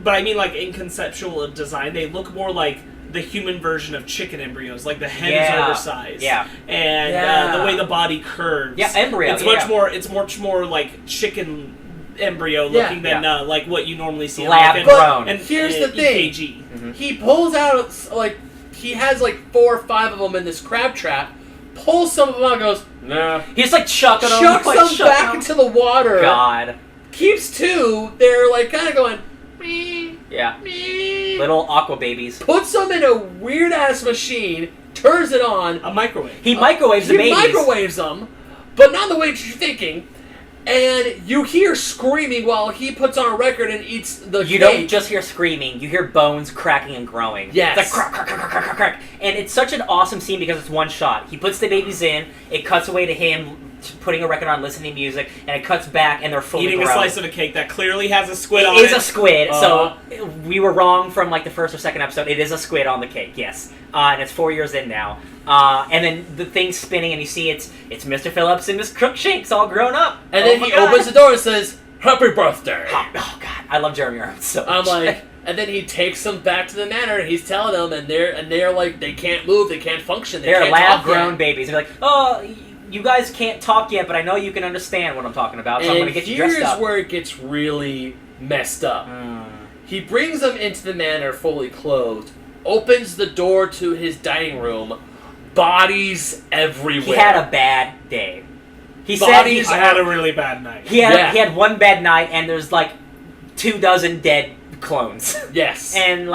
but I mean, in conceptual design, they look more like the human version of chicken embryos. The head is oversized. Yeah. And the way the body curves. Yeah, embryo. It's much more like chicken embryo looking than what you normally see lab grown. And here's the thing. EKG. Mm-hmm. He pulls out, he has 4 or 5 of them in this crab trap, pulls some of them out and goes, "Nah." He's chucking them. Chucks them back into the water. God. Keeps 2. They're kind of going, "Meh, Yeah. meh." Little aqua babies. Puts them in a weird ass machine, turns it on. A microwave. He microwaves the He babies. microwaves them, but not the way that you're thinking. And you hear screaming while he puts on a record and eats the You cake. don't just hear screaming, you hear bones cracking and growing. Yes. It's crack, crack, crack, crack, crack, crack. And it's such an awesome scene because it's one shot. He puts the babies in, it cuts away to him putting a record on, listening to music, and it cuts back and they're fully eating grown. a slice of a cake that clearly has a squid on it. It is a squid, so we were wrong from the first or second episode. It is a squid on the cake, yes. And it's 4 years in now. And then the thing's spinning and you see it's Mr. Phillips and Miss Crookshanks all grown up. And then he opens the door and says, "Happy birthday." Oh, God. I love Jeremy Irons so I'm much. and then he takes them back to the manor and he's telling them, and they're they can't move, they can't function, they They're can't lab-grown talk babies. They're "Oh, you guys can't talk yet, but I know you can understand what I'm talking about, so I'm going to get you dressed up." Here's where it gets really messed up. He brings them into the manor fully clothed, opens the door to his dining room, bodies everywhere. He had a bad day. He said I had a really bad night. he had one bad night, and there's 24 dead clones. Yes. And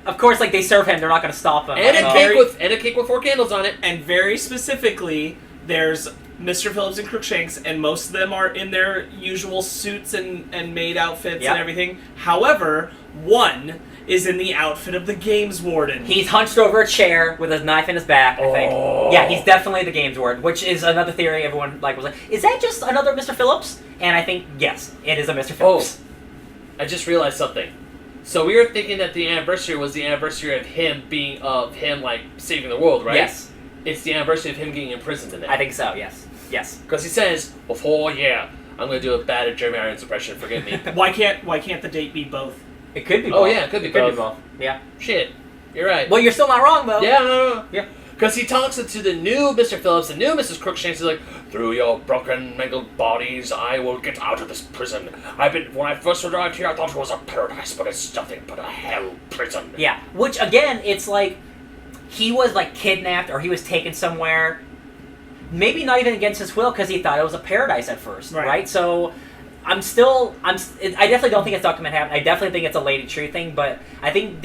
of course, they serve him. They're not going to stop him. And a cake with 4 candles on it. And very specifically, there's Mr. Phillips and Crookshanks, and most of them are in their usual suits and maid outfits and everything. However, one is in the outfit of the games warden. He's hunched over a chair with a knife in his back, I think. Yeah, he's definitely the games warden, which is another theory everyone was like, is that just another Mr. Phillips? And I think, yes, it is a Mr. Phillips. I just realized something. So we were thinking that the anniversary was the anniversary of him like saving the world, right? Yes. It's the anniversary of him getting imprisoned in it. I think so. Yes. Yes. Because he says, "Before, yeah, I'm going to do a bad Jeremy Irons impression. Forgive me." Why can't the date be both? It could be. Oh both. yeah, it could be It could both. be both. Yeah. Shit, you're right. Well, you're still not wrong though. Yeah, no. Yeah. Because he talks to the new Mr. Phillips, the new Mrs. Crookshanks. He's like, "Through your broken, mangled bodies, I will get out of this prison. When I first arrived here, I thought it was a paradise, but it's nothing but a hell prison." Yeah. Which again, it's like he was like kidnapped or he was taken somewhere. Maybe not even against his will because he thought it was a paradise at first, right? So I definitely don't think it's Dr. Manhattan. I definitely think it's a Lady Trieu thing, but I think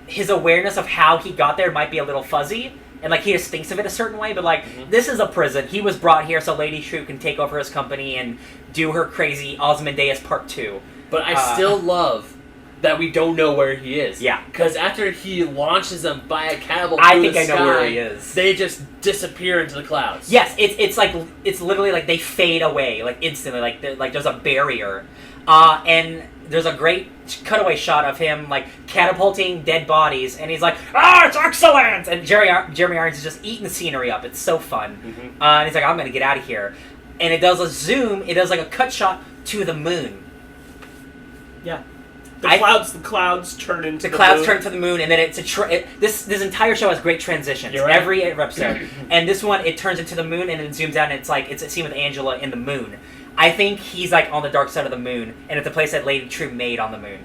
his awareness of how he got there might be a little fuzzy, and like he just thinks of it a certain way. But like this is a prison. He was brought here so Lady Trieu can take over his company and do her crazy Ozymandias Part 2. But I still love that we don't know where he is. Yeah. Because after he launches them by a catapult I through think the I know sky, where he is. They just disappear into the clouds. Yes, it's literally like they fade away like instantly, like there's a barrier, and there's a great cutaway shot of him like catapulting dead bodies, and he's like, it's excellent, and Jeremy Irons is just eating the scenery up. It's so fun, and he's like, I'm gonna get out of here, and it does a zoom, it does like a cut shot to the moon. Yeah. The clouds turn into the clouds moon. turn to the moon, and then it's this entire show has great transitions. You're right. Every episode, and this one it turns into the moon, and it zooms out, and it's a scene with Angela in the moon. I think he's like on the dark side of the moon, and it's a place that Lady Trieu made on the moon.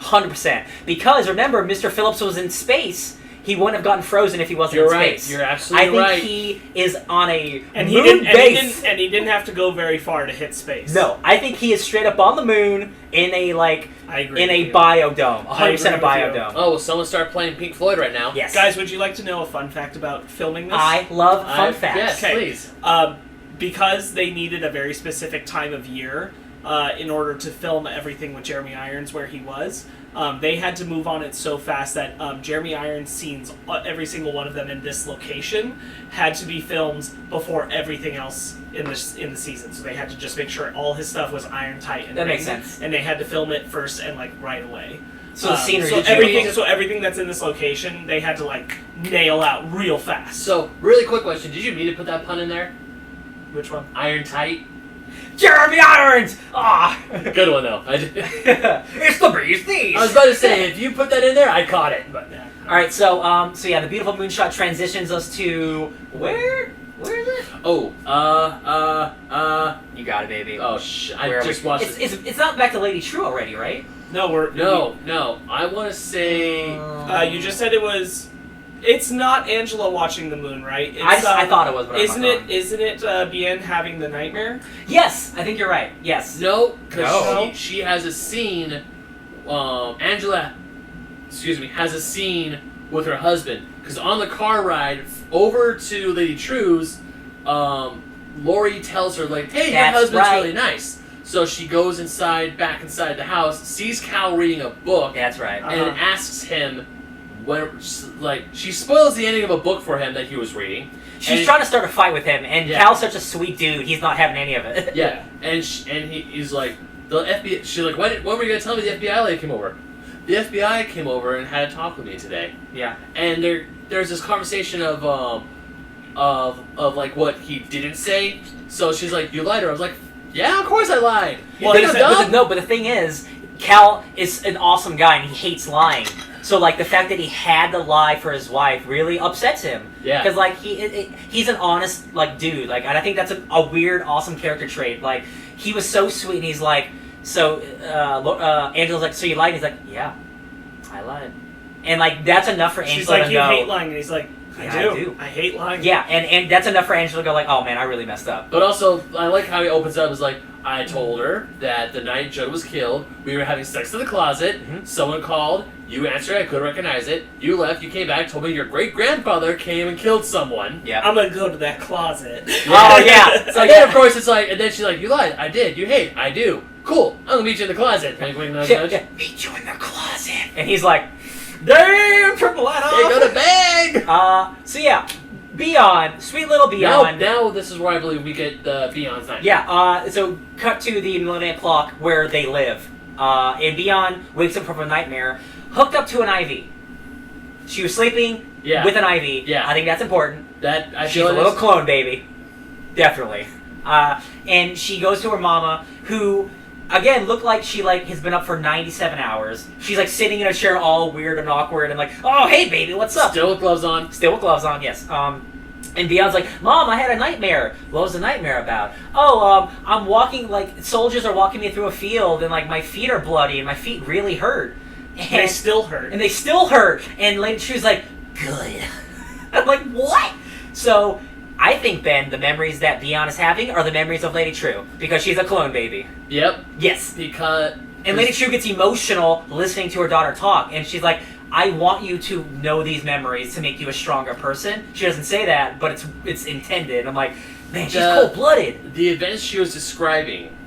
100%. Because remember, Mr. Phillips was in space. He wouldn't have gotten frozen if he wasn't in space. You're absolutely right. I think he is on a and moon base. And he didn't have to go very far to hit space. No, I think he is straight up on the moon in a biodome. 100% a biodome. Oh, well, someone start playing Pink Floyd right now. Yes. Guys, would you like to know a fun fact about filming this? I love fun facts. Yes, please. Because they needed a very specific time of year in order to film everything with Jeremy Irons where he was, they had to move on it so fast that Jeremy Irons scenes, every single one of them in this location, had to be filmed before everything else in the season. So they had to just make sure all his stuff was iron tight. And that makes sense. And they had to film it first and like right away. So the scenery. So everything that's in this location, they had to like nail out real fast. So really quick question: did you mean to put that pun in there? Which one? Iron tight. Jeremy Irons! Good one though. It's the beasties! I was about to say, if you put that in there, I caught it. But yeah. Alright, so yeah, the beautiful moonshot transitions us to where? Where is it? Oh, you got it, baby. Oh, I just watched it. It's not back to Lady Trieu already, right? No, No. I want to say. You just said it was. It's not Angela watching the moon, right? It's, I thought it was, but isn't it Bien having the nightmare? Yes, I think you're right. Yes. No, because she has a scene. Angela, has a scene with her husband. Because on the car ride over to Lady Trieu's, Laurie tells her like, "Hey, your husband's really nice." So she goes back inside the house, sees Cal reading a book. That's right. And asks him. She spoils the ending of a book for him that he was reading. She's trying to start a fight with him, and Cal's such a sweet dude. He's not having any of it. Yeah, and he's like, the FBI. She's like, when were you gonna tell me the FBI lady came over? The FBI came over and had a talk with me today. Yeah. And there's this conversation of like what he didn't say. So she's like, "You lied to her." I was like, "Yeah, of course I lied." But the thing is, Cal is an awesome guy, and he hates lying. So, like, the fact that he had to lie for his wife really upsets him. Yeah. Because, like, he's an honest, like, dude. Like, and I think that's a weird, awesome character trait. Like, he was so sweet, and he's like, Angela's like, "So you lied?" And he's like, "Yeah, I lied." And, like, that's enough for Angela She's like, to "You go, hate lying." And he's like, I do. I hate lying. Yeah, and that's enough for Angela to go, like, "Oh, man, I really messed up." But also, I like how he opens up. Is like, "I told her that the night Joe was killed, we were having sex in the closet. Mm-hmm. Someone called. You answered. I couldn't recognize it. You left. You came back. Told me your great-grandfather came and killed someone. Yeah. I'm gonna go to that closet." Oh yeah. So then, of course, it's like, and then she's like, "You lied. I did. You hate. I do. Cool. I'm gonna meet you in the closet." Wink, wink, nudge, nudge. Meet you in the closet. And he's like, "Damn, triple light off." They go to bang. So yeah. Beyond, sweet little Beyond. Now this is where I believe we get the Beyond's night. Yeah, so cut to the millennium clock where they live. and Beyond wakes up from a nightmare, hooked up to an IV. She was sleeping with an IV. Yeah. I think that's important. She's a little clone baby. Definitely. And she goes to her mama, who, again, looked like she has been up for 97 hours. She's sitting in a chair all weird and awkward and oh, hey, baby, what's up? Still with gloves on. Still with gloves on, yes. And Beyond's like, Mom, I had a nightmare. What was the nightmare about? Oh, I'm walking, soldiers are walking me through a field and, my feet are bloody and my feet really hurt. And they still hurt. And they still hurt. And Lady Trieu's like, good. I'm like, what? So, I think, Ben, the memories that Beyond is having are the memories of Lady Trieu. Because she's a clone baby. Yep. Yes. Because... And Lady Trieu gets emotional listening to her daughter talk. And she's like, I want you to know these memories to make you a stronger person. She doesn't say that, but it's intended. I'm like, man, she's cold-blooded. The events she was describing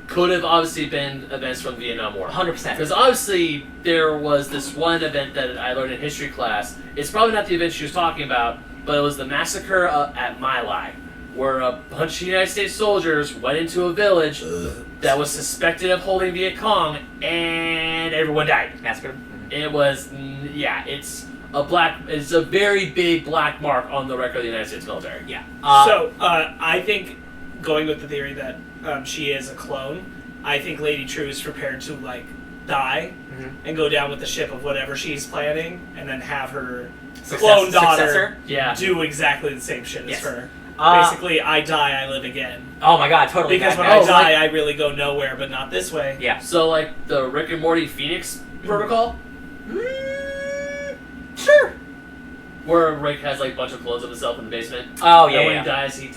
could have obviously been events from the Vietnam War. 100%. Because obviously there was this one event that I learned in history class. It's probably not the event she was talking about, but it was the massacre at My Lai, where a bunch of United States soldiers went into a village that was suspected of holding Viet Cong, and everyone died. Massacre. It was, it's a very big black mark on the record of the United States military. Yeah. I think, going with the theory that she is a clone, I think Lady Trieu is prepared to, die and go down with the ship of whatever she's planning, and then have her clone daughter do exactly the same shit as her. Basically, I die, I live again. Oh my god, totally. Because when I die, I really go nowhere, but not this way. Yeah. So, the Rick and Morty Phoenix protocol? Sure. Where Rick has a bunch of clones of himself in the basement. Oh yeah. And when he dies, he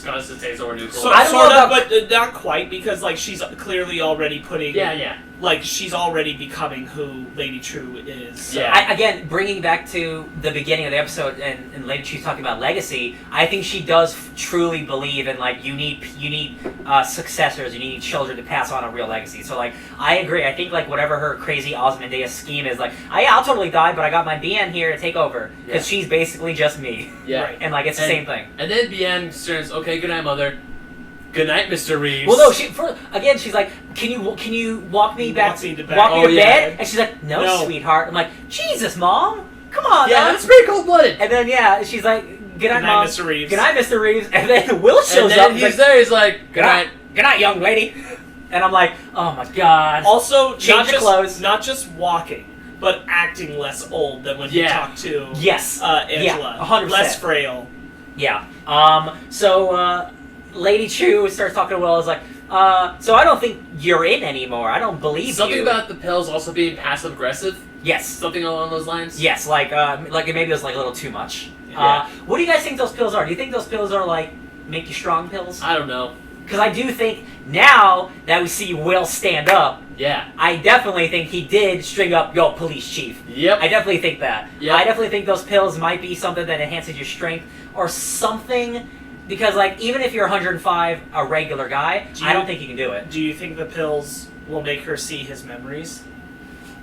constantly takes over new clones. So, sort of, but not quite, because she's clearly already putting. Yeah. She's already becoming who Lady Trieu is. So. Yeah. Again, bringing back to the beginning of the episode, and Lady Trieu's talking about legacy. I think she does truly believe in you need successors, you need children to pass on a real legacy. So I agree. I think whatever her crazy Ozymandias scheme is, I'll totally die, but I got my BN here to take over because she's basically just me. Yeah. Right. And it's the same thing. And then BN turns, okay, good night, Mother. Good night, Mr. Reeves. Well, no, she's like, can you walk me back? Walk me to bed? And she's like, no, sweetheart. I'm like, Jesus, Mom, come on. Yeah, that's pretty cold-blooded. And then she's like, good night, Mom. Mr. Reeves. Good night, Mr. Reeves. And then Will shows up. And he's there. He's like, good night. Good night, young lady. And I'm like, oh my god. Also, change your clothes. Not just walking, but acting less old than when you talked to Angela. Yeah, 100%. Less frail. Yeah. So Lady Trieu starts talking to Will. Is like, so I don't think you're in anymore. I don't believe you. Something about the pills also being passive aggressive. Yes. Something along those lines. Yes, maybe it was a little too much. Yeah. What do you guys think those pills are? Do you think those pills are make you strong pills? I don't know. Because I do think now that we see Will stand up, I definitely think he did string up, police chief. Yep. I definitely think that. Yep. I definitely think those pills might be something that enhances your strength or something. Because, even if you're 105, a regular guy, I don't think you can do it. Do you think the pills will make her see his memories?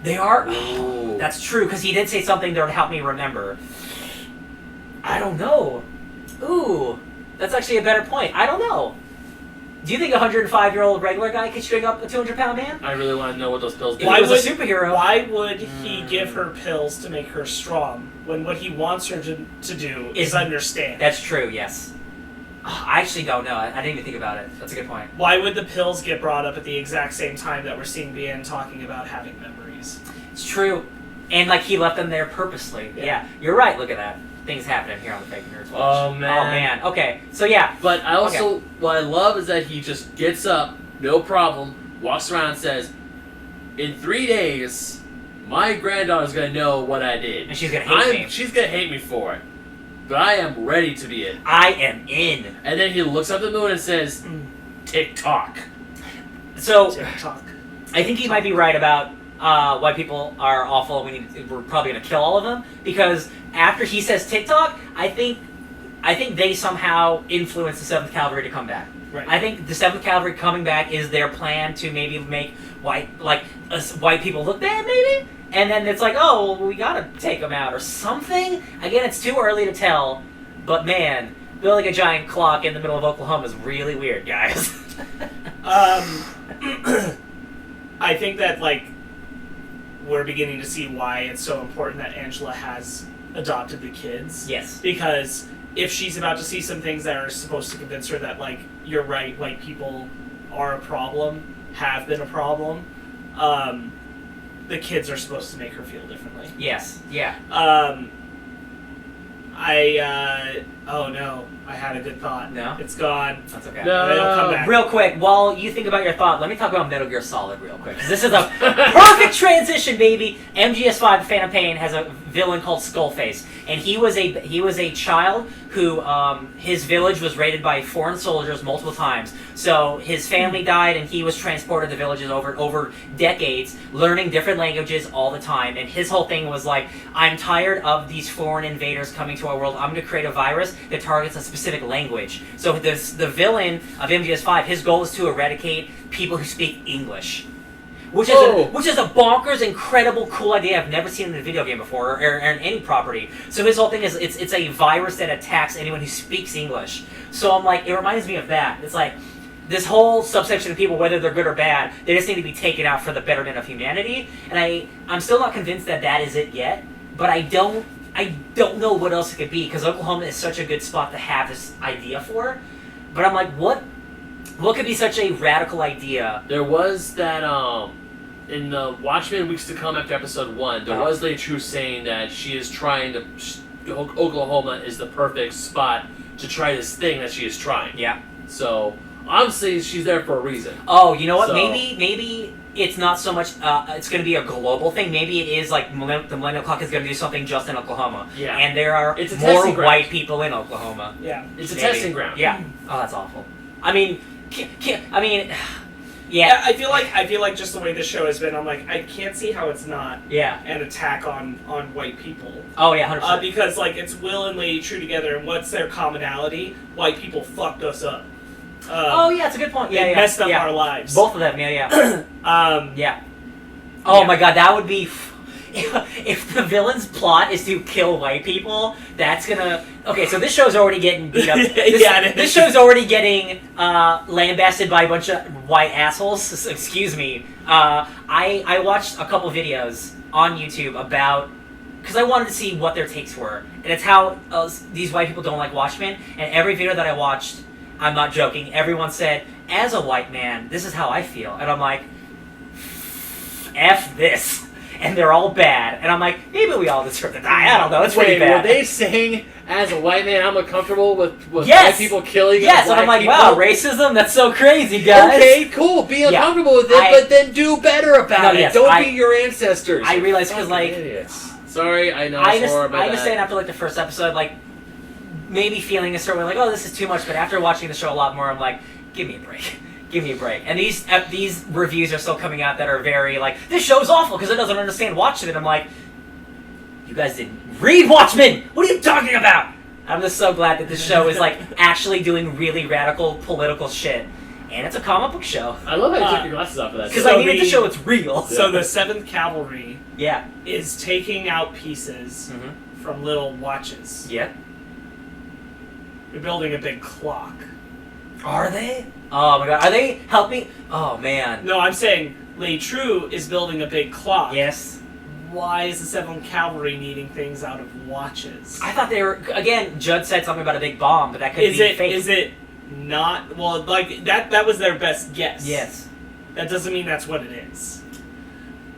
They are? Ooh. That's true, because he did say something that would help me remember. I don't know. Ooh, that's actually a better point. I don't know. Do you think a 105-year-old regular guy could string up a 200-pound man? I really want to know what those pills do. If he was a superhero. Why would he give her pills to make her strong when what he wants her to do is understand? That's true, yes. I actually don't know. I didn't even think about it. That's a good point. Why would the pills get brought up at the exact same time that we're seeing Bien talking about having memories? It's true. And, he left them there purposely. Yeah. You're right. Look at that. Things happening here on the Fake Nerds Watch. Oh, man. Okay. So, yeah. But I also, what I love is that he just gets up, no problem, walks around and says, in 3 days, my granddaughter's going to know what I did. And she's going to hate me. She's going to hate me for it. But I am ready to be it. I am in. And then he looks up at the moon and says, tick-tock. So, tick-tock. I think he might be right about white people are awful. We're probably going to kill all of them. Because after he says TikTok, I think they somehow influence the 7th Cavalry to come back. Right. I think the 7th Cavalry coming back is their plan to maybe make white people look bad, maybe? And then it's we gotta take them out or something? Again, it's too early to tell, but man, building a giant clock in the middle of Oklahoma is really weird, guys. I think that, like, we're beginning to see why it's so important that Angela has adopted the kids. Yes. Because if she's about to see some things that are supposed to convince her that, like, you're right, white people are a problem, have been a problem, the kids are supposed to make her feel differently. Yes. Yeah. Oh no, I had a good thought. No? It's gone. That's okay. No. It'll come back. Real quick, while you think about your thought, let me talk about Metal Gear Solid real quick. 'Cause this is a perfect transition, baby. MGS5, The Phantom Pain, has a villain called Skullface, and he was a child who his village was raided by foreign soldiers multiple times. So his family died, and he was transported to villages over decades, learning different languages all the time. And his whole thing was like, I'm tired of these foreign invaders coming to our world. I'm going to create a virus that targets a specific language. So the villain of MGS5, his goal is to eradicate people who speak English. Which is a bonkers, incredible, cool idea I've never seen in a video game before, or in any property. So his whole thing is, it's a virus that attacks anyone who speaks English. So I'm like, it reminds me of that. It's like, this whole subsection of people, whether they're good or bad, they just need to be taken out for the betterment of humanity. And I'm still not convinced that that is it yet, but I don't know what else it could be, because Oklahoma is such a good spot to have this idea for. But I'm like, what could be such a radical idea? There was that, in the Watchmen Weeks to Come after episode 1, there was Lady Trieu saying that she is trying to... Oklahoma is the perfect spot to try this thing that she is trying. Yeah. So, obviously, she's there for a reason. Oh, you know what? So, maybe it's not so much... it's going to be a global thing. Maybe it is like the Millennial Clock is going to do something just in Oklahoma. Yeah. And there are it's more white people in Oklahoma. Yeah. It's a testing ground. Yeah. Oh, that's awful. I mean... Yeah, I feel like just the way this show has been, I'm like, I can't see how it's not an attack on white people. Oh yeah, 100%. Because like it's Will and Lady Trieu together, and what's their commonality? White people fucked us up. Oh yeah, that's a good point. They messed up our lives. Both of them, yeah. Yeah. Oh my god, that would be... If the villain's plot is to kill white people, that's gonna... Okay, so this show's already getting beat up. This show's already getting lambasted by a bunch of white assholes. Excuse me. I watched a couple videos on YouTube about... Because I wanted to see what their takes were. And it's how these white people don't like Watchmen. And every video that I watched, I'm not joking, everyone said, as a white man, this is how I feel. And I'm like, F this. And they're all bad. And I'm like, maybe we all deserve to die. I don't know. It's pretty bad. Were they saying, as a white man, I'm uncomfortable with yes! white people killing Yes, and I'm like, people? wow, racism? That's so crazy, guys. Okay, cool. Be uncomfortable with it, but then do better about it. Yes, don't be your ancestors. I realize because, like... Idiots. Sorry, I know. I understand after, like, the first episode, like, maybe feeling a certain way, like, oh, this is too much. But after watching the show a lot more, I'm like, give me a break. Give me a break. And these reviews are still coming out that are very like, this show's awful because it doesn't understand Watchmen. I'm like, you guys didn't read Watchmen! What are you talking about? I'm just so glad that this show is like actually doing really radical political shit. And it's a comic book show. I love how you took your glasses off of that. Because I needed to show it's real. So the 7th Cavalry is taking out pieces from little watches. Yeah. They're building a big clock. Are they? Oh my god, are they helping? Oh man. No, I'm saying Lady Trieu is building a big clock. Yes. Why is the 7th Cavalry needing things out of watches? I thought they were... Again, Judd said something about a big bomb, but that could be fake. Is it not... Well, like, that was their best guess. Yes. That doesn't mean that's what it is.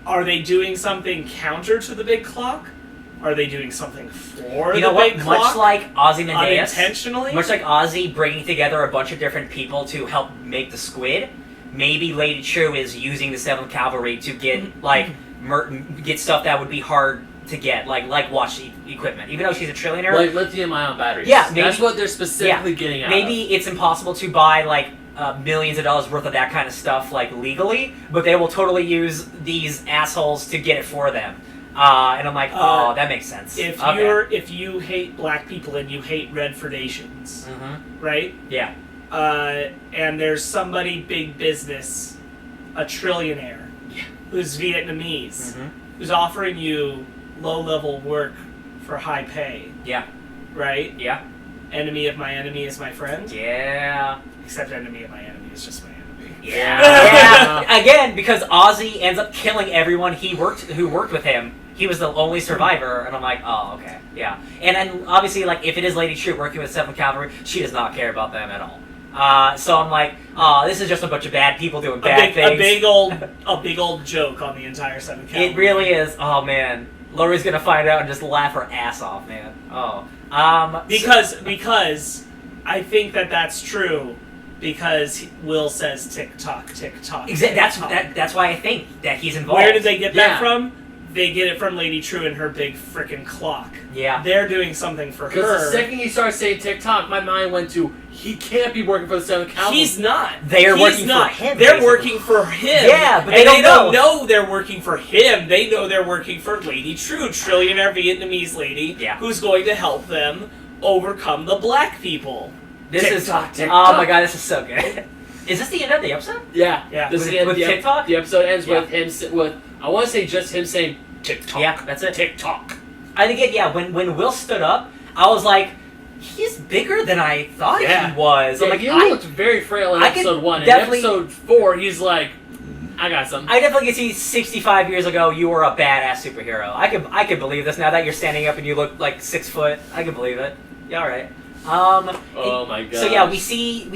Are they doing something counter to the big clock? Are they doing something for the big clock? Much like Ozymandias. Unintentionally? Much like Ozzy bringing together a bunch of different people to help make the squid, maybe Lady Trieu is using the 7th Cavalry to get, like, get stuff that would be hard to get, like watch equipment. Even though she's a trillionaire. Like lithium-ion batteries. Yeah, maybe, that's what they're specifically getting out Maybe it's impossible to buy, like, millions of dollars worth of that kind of stuff, like, legally, but they will totally use these assholes to get it for them. And I'm like, oh, that makes sense. If you hate black people and you hate Redfordations, right? Yeah. And there's somebody big business, a trillionaire, who's Vietnamese, who's offering you low-level work for high pay. Yeah. Right? Yeah. Enemy of my enemy is my friend? Yeah. Except enemy of my enemy is just my enemy. Yeah. Again, because Ozzy ends up killing everyone who worked with him. He was the only survivor, and I'm like, oh, okay, yeah. And then obviously, like, if it is Lady Trieu working with 7th Cavalry, she does not care about them at all. So I'm like, oh, this is just a bunch of bad people doing bad things. A big old joke on the entire 7th Cavalry. It really is. Oh man, Laurie's gonna find out and just laugh her ass off, man. Oh, because I think that's true. Because Will says tick tock, tick tock. Exactly. That's why I think that he's involved. Where did they get that from? They get it from Lady Trieu and her big frickin' clock. Yeah. They're doing something for her. Because the second you start saying TikTok, my mind went to, he can't be working for the 7th Cavalry. He's not. They're working for him. They're working for him. Yeah, but they don't know they're working for him. They know they're working for Lady Trieu, trillionaire Vietnamese lady, who's going to help them overcome the black people. TikTok. Oh my god, this is so good. Is this the end of the episode? Yeah. This is the end of TikTok? The episode ends with him, I want to say just him saying, TikTok. Yeah, that's it. TikTok. I think when Will stood up, I was like, he's bigger than I thought he was. Yeah, like, he looked very frail in episode 1. In episode 4, he's like, I got something. I definitely can see 65 years ago you were a badass superhero. I could believe this now that you're standing up and you look like 6 foot. I can believe it. Yeah, all right. Oh my god. So yeah, we see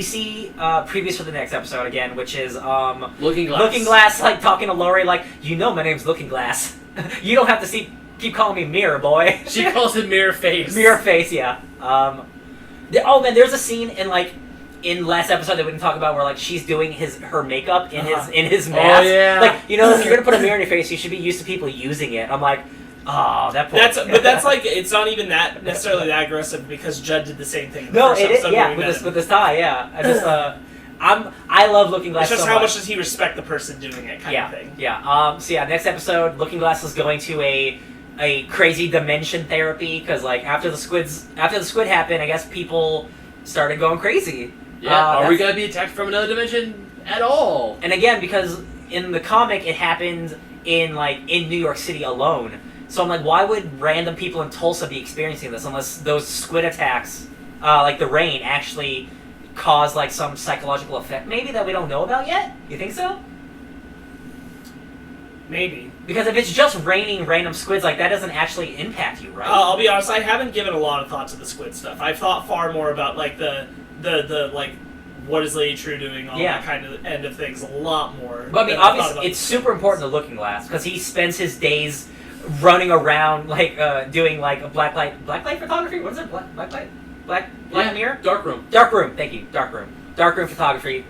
previews for the next episode again, which is Looking Glass. Looking Glass, like talking to Laurie, like, you know my name's Looking Glass. You don't have to keep calling me Mirror Boy. She calls him Mirror Face. Mirror Face, yeah. Oh man, there's a scene in last episode that we didn't talk about where like she's doing her makeup in his mask. Oh yeah. Like, if you're gonna put a mirror in your face, you should be used to people using it. I'm like, oh, that poor. But that's like, it's not even that necessarily that aggressive because Judd did the same thing. With this tie, yeah. I just I love Looking Glass. It's just so how much does he respect the person doing it, kind of thing. Yeah. So next episode, Looking Glass is going to a crazy dimension therapy because like after the squid happened, I guess people started going crazy. Yeah. Are we gonna be attacked from another dimension at all? And again, because in the comic it happened in New York City alone. So I'm like, why would random people in Tulsa be experiencing this unless those squid attacks, like the rain, actually cause like some psychological effect maybe that we don't know about yet? You think so? Maybe. Because if it's just raining random squids, like that doesn't actually impact you, right? I'll be honest, I haven't given a lot of thought to the squid stuff. I've thought far more about like the like what is Lady Trieu doing, all that kind of end of things a lot more. But I mean, obviously, it's super important to Looking Glass because he spends his days running around doing like a blacklight photography. What is it? Black mirror? Dark room. Thank you. Dark room photography,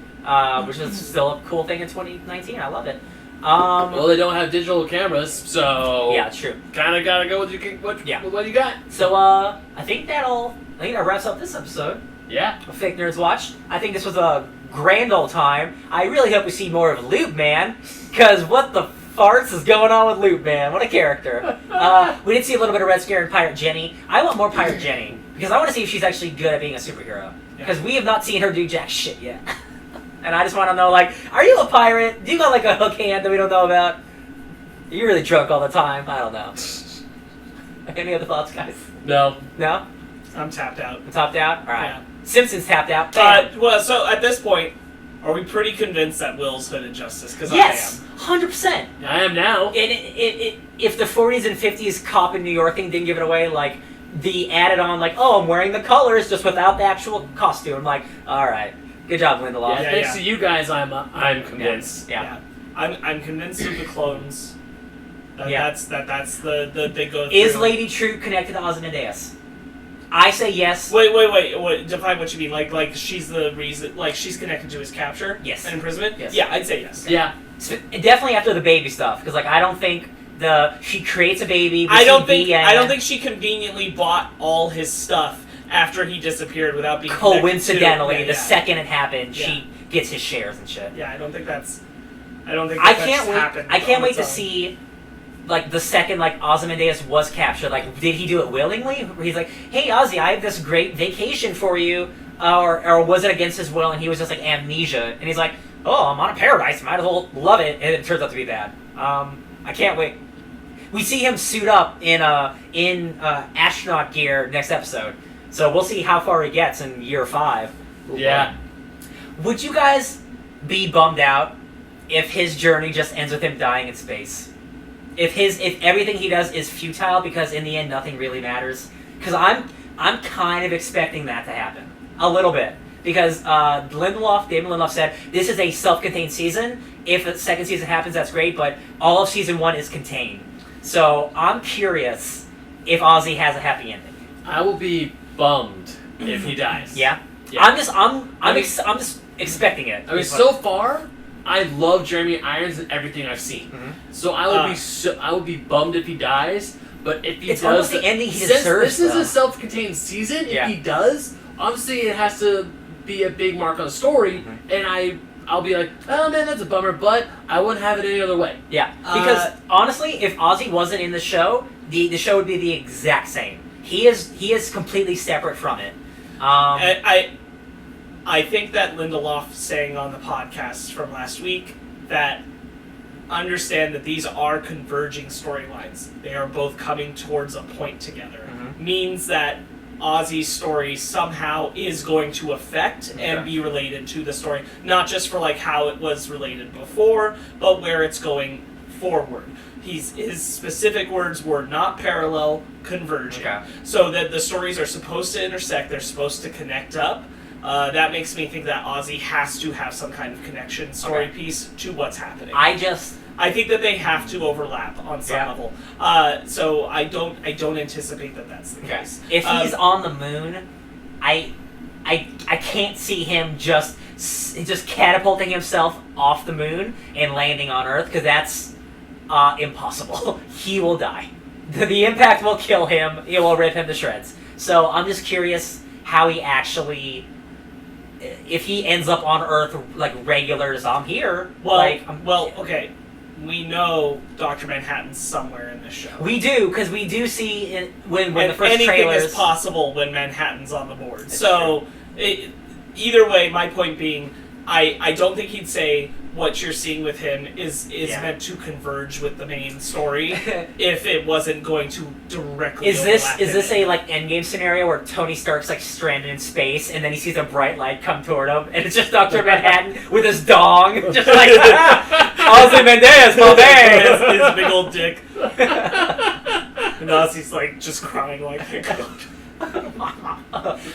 which is still a cool thing in 2019. I love it. Well, they don't have digital cameras, so yeah, it's true. Kind of gotta go with what you got. So I think that wraps up this episode. Yeah. Of Fake Nerds Watch. I think this was a grand old time. I really hope we see more of Lube Man, because what the farts is going on with Lube Man? What a character. We did see a little bit of Red Scare and Pirate Jenny. I want more Pirate Jenny, because I want to see if she's actually good at being a superhero. Because we have not seen her do jack shit yet. And I just want to know, like, are you a pirate? Do you got, like, a hook hand that we don't know about? Are you really drunk all the time? I don't know. Any other thoughts, guys? No. No? I'm tapped out. I'm tapped out? All right. Yeah. Simpsons tapped out. Well, so at this point, are we pretty convinced that Will's hooded justice? Because yes, I am. 100%. I am now. And if the 40s and 50s cop in New York thing didn't give it away, like, the added on, like, oh, I'm wearing the colors just without the actual costume. I'm like, all right. Good job, Lindelof. Yeah, thanks to you guys, I'm convinced. Yeah. I'm convinced of the clones. That's the they go through. Is Lady Trieu connected to Ozymandias? I say yes. Wait. Define what you mean. Like she's the reason. Like she's connected to his capture. Yes. And imprisonment. Yes. Yeah, I'd say yes. Yeah. Definitely after the baby stuff, because like I don't think she creates a baby. I don't think she conveniently bought all his stuff after he disappeared without being coincidentally the second it happened, she gets his shares and shit. Yeah, I don't think that's happened. I can't wait to see like the second like Ozymandias was captured. Like, did he do it willingly? Where he's like, "Hey Ozzy, I have this great vacation for you," or was it against his will and he was just like amnesia? And he's like, "Oh, I'm on a paradise, might as well love it," and it turns out to be bad. I can't wait. We see him suit up in astronaut gear next episode. So we'll see how far he gets in year 5. Yeah. Would you guys be bummed out if his journey just ends with him dying in space. If everything he does is futile because in the end nothing really matters. Because I'm kind of expecting that to happen a little bit. Because David Lindelof said this is a self-contained season. If a second season happens, that's great. But all of season 1 is contained. So I'm curious if Ozzy has a happy ending. I will be bummed if he dies. Yeah. I'm just expecting it. I mean, so far, I love Jeremy Irons and everything I've seen. Mm-hmm. So I would be bummed if he dies. But if he it's does, almost the ending he since deserves. This is a self-contained season. If he does, obviously it has to be a big mark on the story, and I'll be like, oh man, that's a bummer, but I wouldn't have it any other way. Yeah, because honestly, if Ozzy wasn't in the show show would be the exact same. He is completely separate from it. I think that Lindelof saying on the podcast from last week that understand that these are converging storylines. They are both coming towards a point together. Means that Ozzy's story somehow is going to affect and be related to the story, not just for like how it was related before, but where it's going forward. His specific words were not parallel, converging. So that the stories are supposed to intersect, they're supposed to connect up. That makes me think that Ozzy has to have some kind of connection story piece to what's happening. I think that they have to overlap on some level. So I don't anticipate that that's the case. If he's on the moon, I can't see him just catapulting himself off the moon and landing on Earth, because that's impossible. He will die. The impact will kill him. It will rip him to shreds. So I'm just curious how he actually, if he ends up on Earth like regular as I'm here. Okay. We know Dr. Manhattan's somewhere in this show. We do, because we do see when the first anything trailers... is possible when Manhattan's on the board. So, either way, my point being, I don't think he'd say what you're seeing with him is meant to converge with the main story if it wasn't going to directly Is this a like Endgame scenario where Tony Stark's like stranded in space and then he sees a bright light come toward him and it's just Dr. Manhattan with his dong, just like Ozymandias, my man, his big old dick. And Ozzy's like just crying like,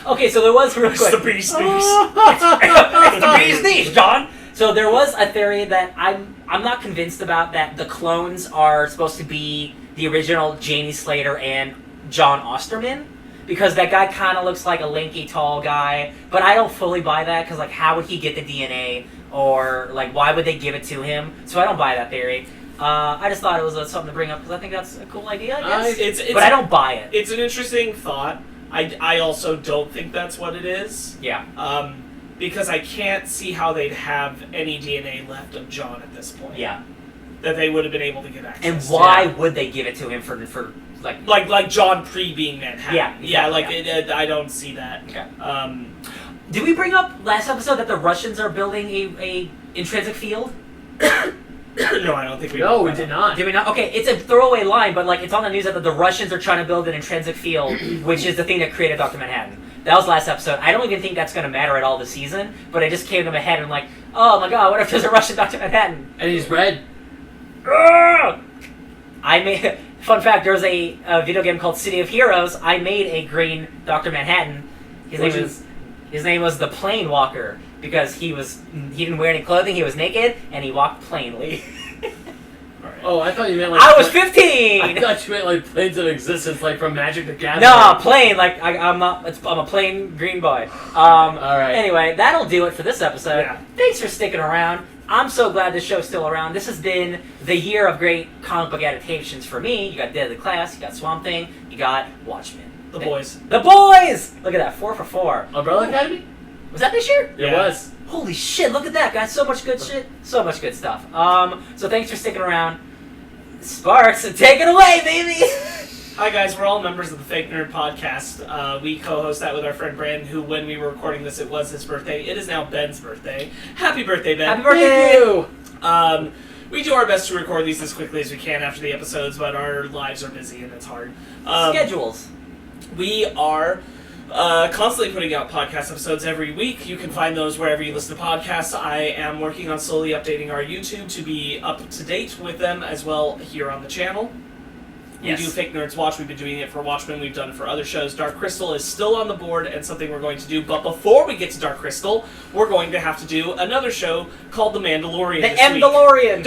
okay, so there was real quick. It's the bee's knees. It's the bee's knees, John. So there was a theory that I'm not convinced about, that the clones are supposed to be the original Janie Slater and John Osterman, because that guy kind of looks like a lanky, tall guy. But I don't fully buy that, because like, how would he get the DNA, or like, why would they give it to him? So I don't buy that theory. I just thought it was something to bring up because I think that's a cool idea, I guess. But I don't buy it. It's an interesting thought. I also don't think that's what it is. Yeah. Because I can't see how they'd have any DNA left of John at this point. Yeah. That they would have been able to get access to. And why would they give it to him for like John pre being Manhattan? Yeah. Exactly, I don't see that. Okay. Did we bring up last episode that the Russians are building a intrinsic field? No, I don't think we did. No, we did not. Did we not? Okay, it's a throwaway line, but like it's on the news that the Russians are trying to build an intrinsic field, which is the thing that created Dr. Manhattan. That was last episode. I don't even think that's going to matter at all this season, but it just came to my head and I'm like, oh my god, what if there's a Russian Dr. Manhattan? And he's red. Fun fact, there's a video game called City of Heroes. I made a green Dr. Manhattan. His name was the Plane Walker, because he didn't wear any clothing, he was naked, and he walked plainly. Oh, I thought you meant like... I was 15! I thought you meant like planes of existence, like from Magic the Gathering. No, plain, like, I'm a plain green boy. Alright. Anyway, that'll do it for this episode. Yeah. Thanks for sticking around. I'm so glad this show's still around. This has been the year of great comic book adaptations for me. You got Dead of the Class, you got Swamp Thing, you got Watchmen. The boys. The boys! Look at that, 4 for 4. Umbrella Academy? Was that this year? It was. Holy shit, look at that, guys. So much good shit. So much good stuff. So thanks for sticking around. Sparks, take it away, baby! Hi, guys. We're all members of the Fake Nerd podcast. We co-host that with our friend Brandon, who, when we were recording this, it was his birthday. It is now Ben's birthday. Happy birthday, Ben. Happy birthday! Thank you! We do our best to record these as quickly as we can after the episodes, but our lives are busy and it's hard. Schedules. We are Constantly putting out podcast episodes every week. You can find those wherever you listen to podcasts. I am working on slowly updating our YouTube to be up to date with them as well here on the channel. Yes. We do Fake Nerds Watch. We've been doing it for Watchmen. We've done it for other shows. Dark Crystal is still on the board and something we're going to do. But before we get to Dark Crystal, we're going to have to do another show called The Mandalorian. The Mandalorian.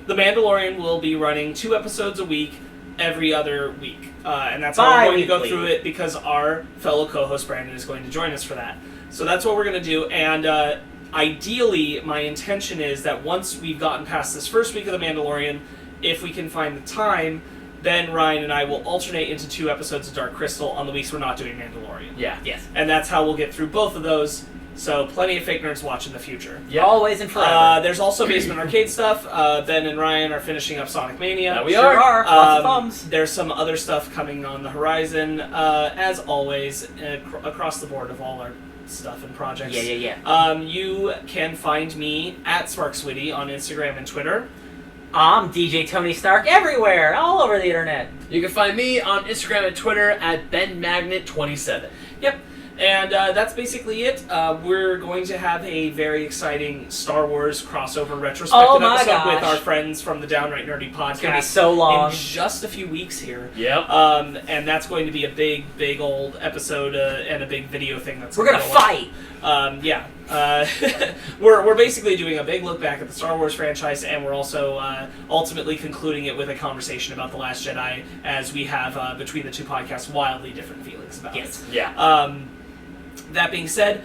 The Mandalorian will be running 2 episodes a week, every other week. And that's how we're going to go through it because our fellow co-host Brandon is going to join us for that. So that's what we're going to do. And ideally, my intention is that once we've gotten past this first week of The Mandalorian, if we can find the time, then Ryan and I will alternate into 2 episodes of Dark Crystal on the weeks we're not doing Mandalorian. Yeah. Yes. And that's how we'll get through both of those. So plenty of Fake Nerds Watch in the future. Yeah. Always and forever. There's also Basement Arcade stuff. Ben and Ryan are finishing up Sonic Mania. Yeah, we sure are. Lots of thumbs. There's some other stuff coming on the horizon. As always, across the board of all our stuff and projects. Yeah. You can find me at SparkSwitty on Instagram and Twitter. I'm DJ Tony Stark everywhere, all over the internet. You can find me on Instagram and Twitter at BenMagnet27. Yep. And that's basically it. We're going to have a very exciting Star Wars crossover retrospective episode with our friends from the Downright Nerdy podcast. It's going to be so long. In just a few weeks here. Yep. And that's going to be a big old episode and a big video thing. We're going to fight! Yeah. We're basically doing a big look back at the Star Wars franchise, and we're also ultimately concluding it with a conversation about The Last Jedi, as we have, between the 2 podcasts, wildly different feelings about it. Yeah. That being said,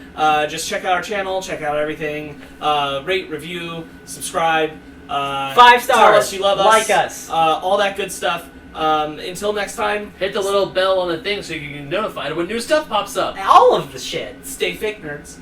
just check out our channel, check out everything, rate, review, subscribe, 5 stars, tell us you love us, like us, all that good stuff. Until next time, hit the little bell on the thing so you can get notified when new stuff pops up. all of the shit. Stay fake nerds.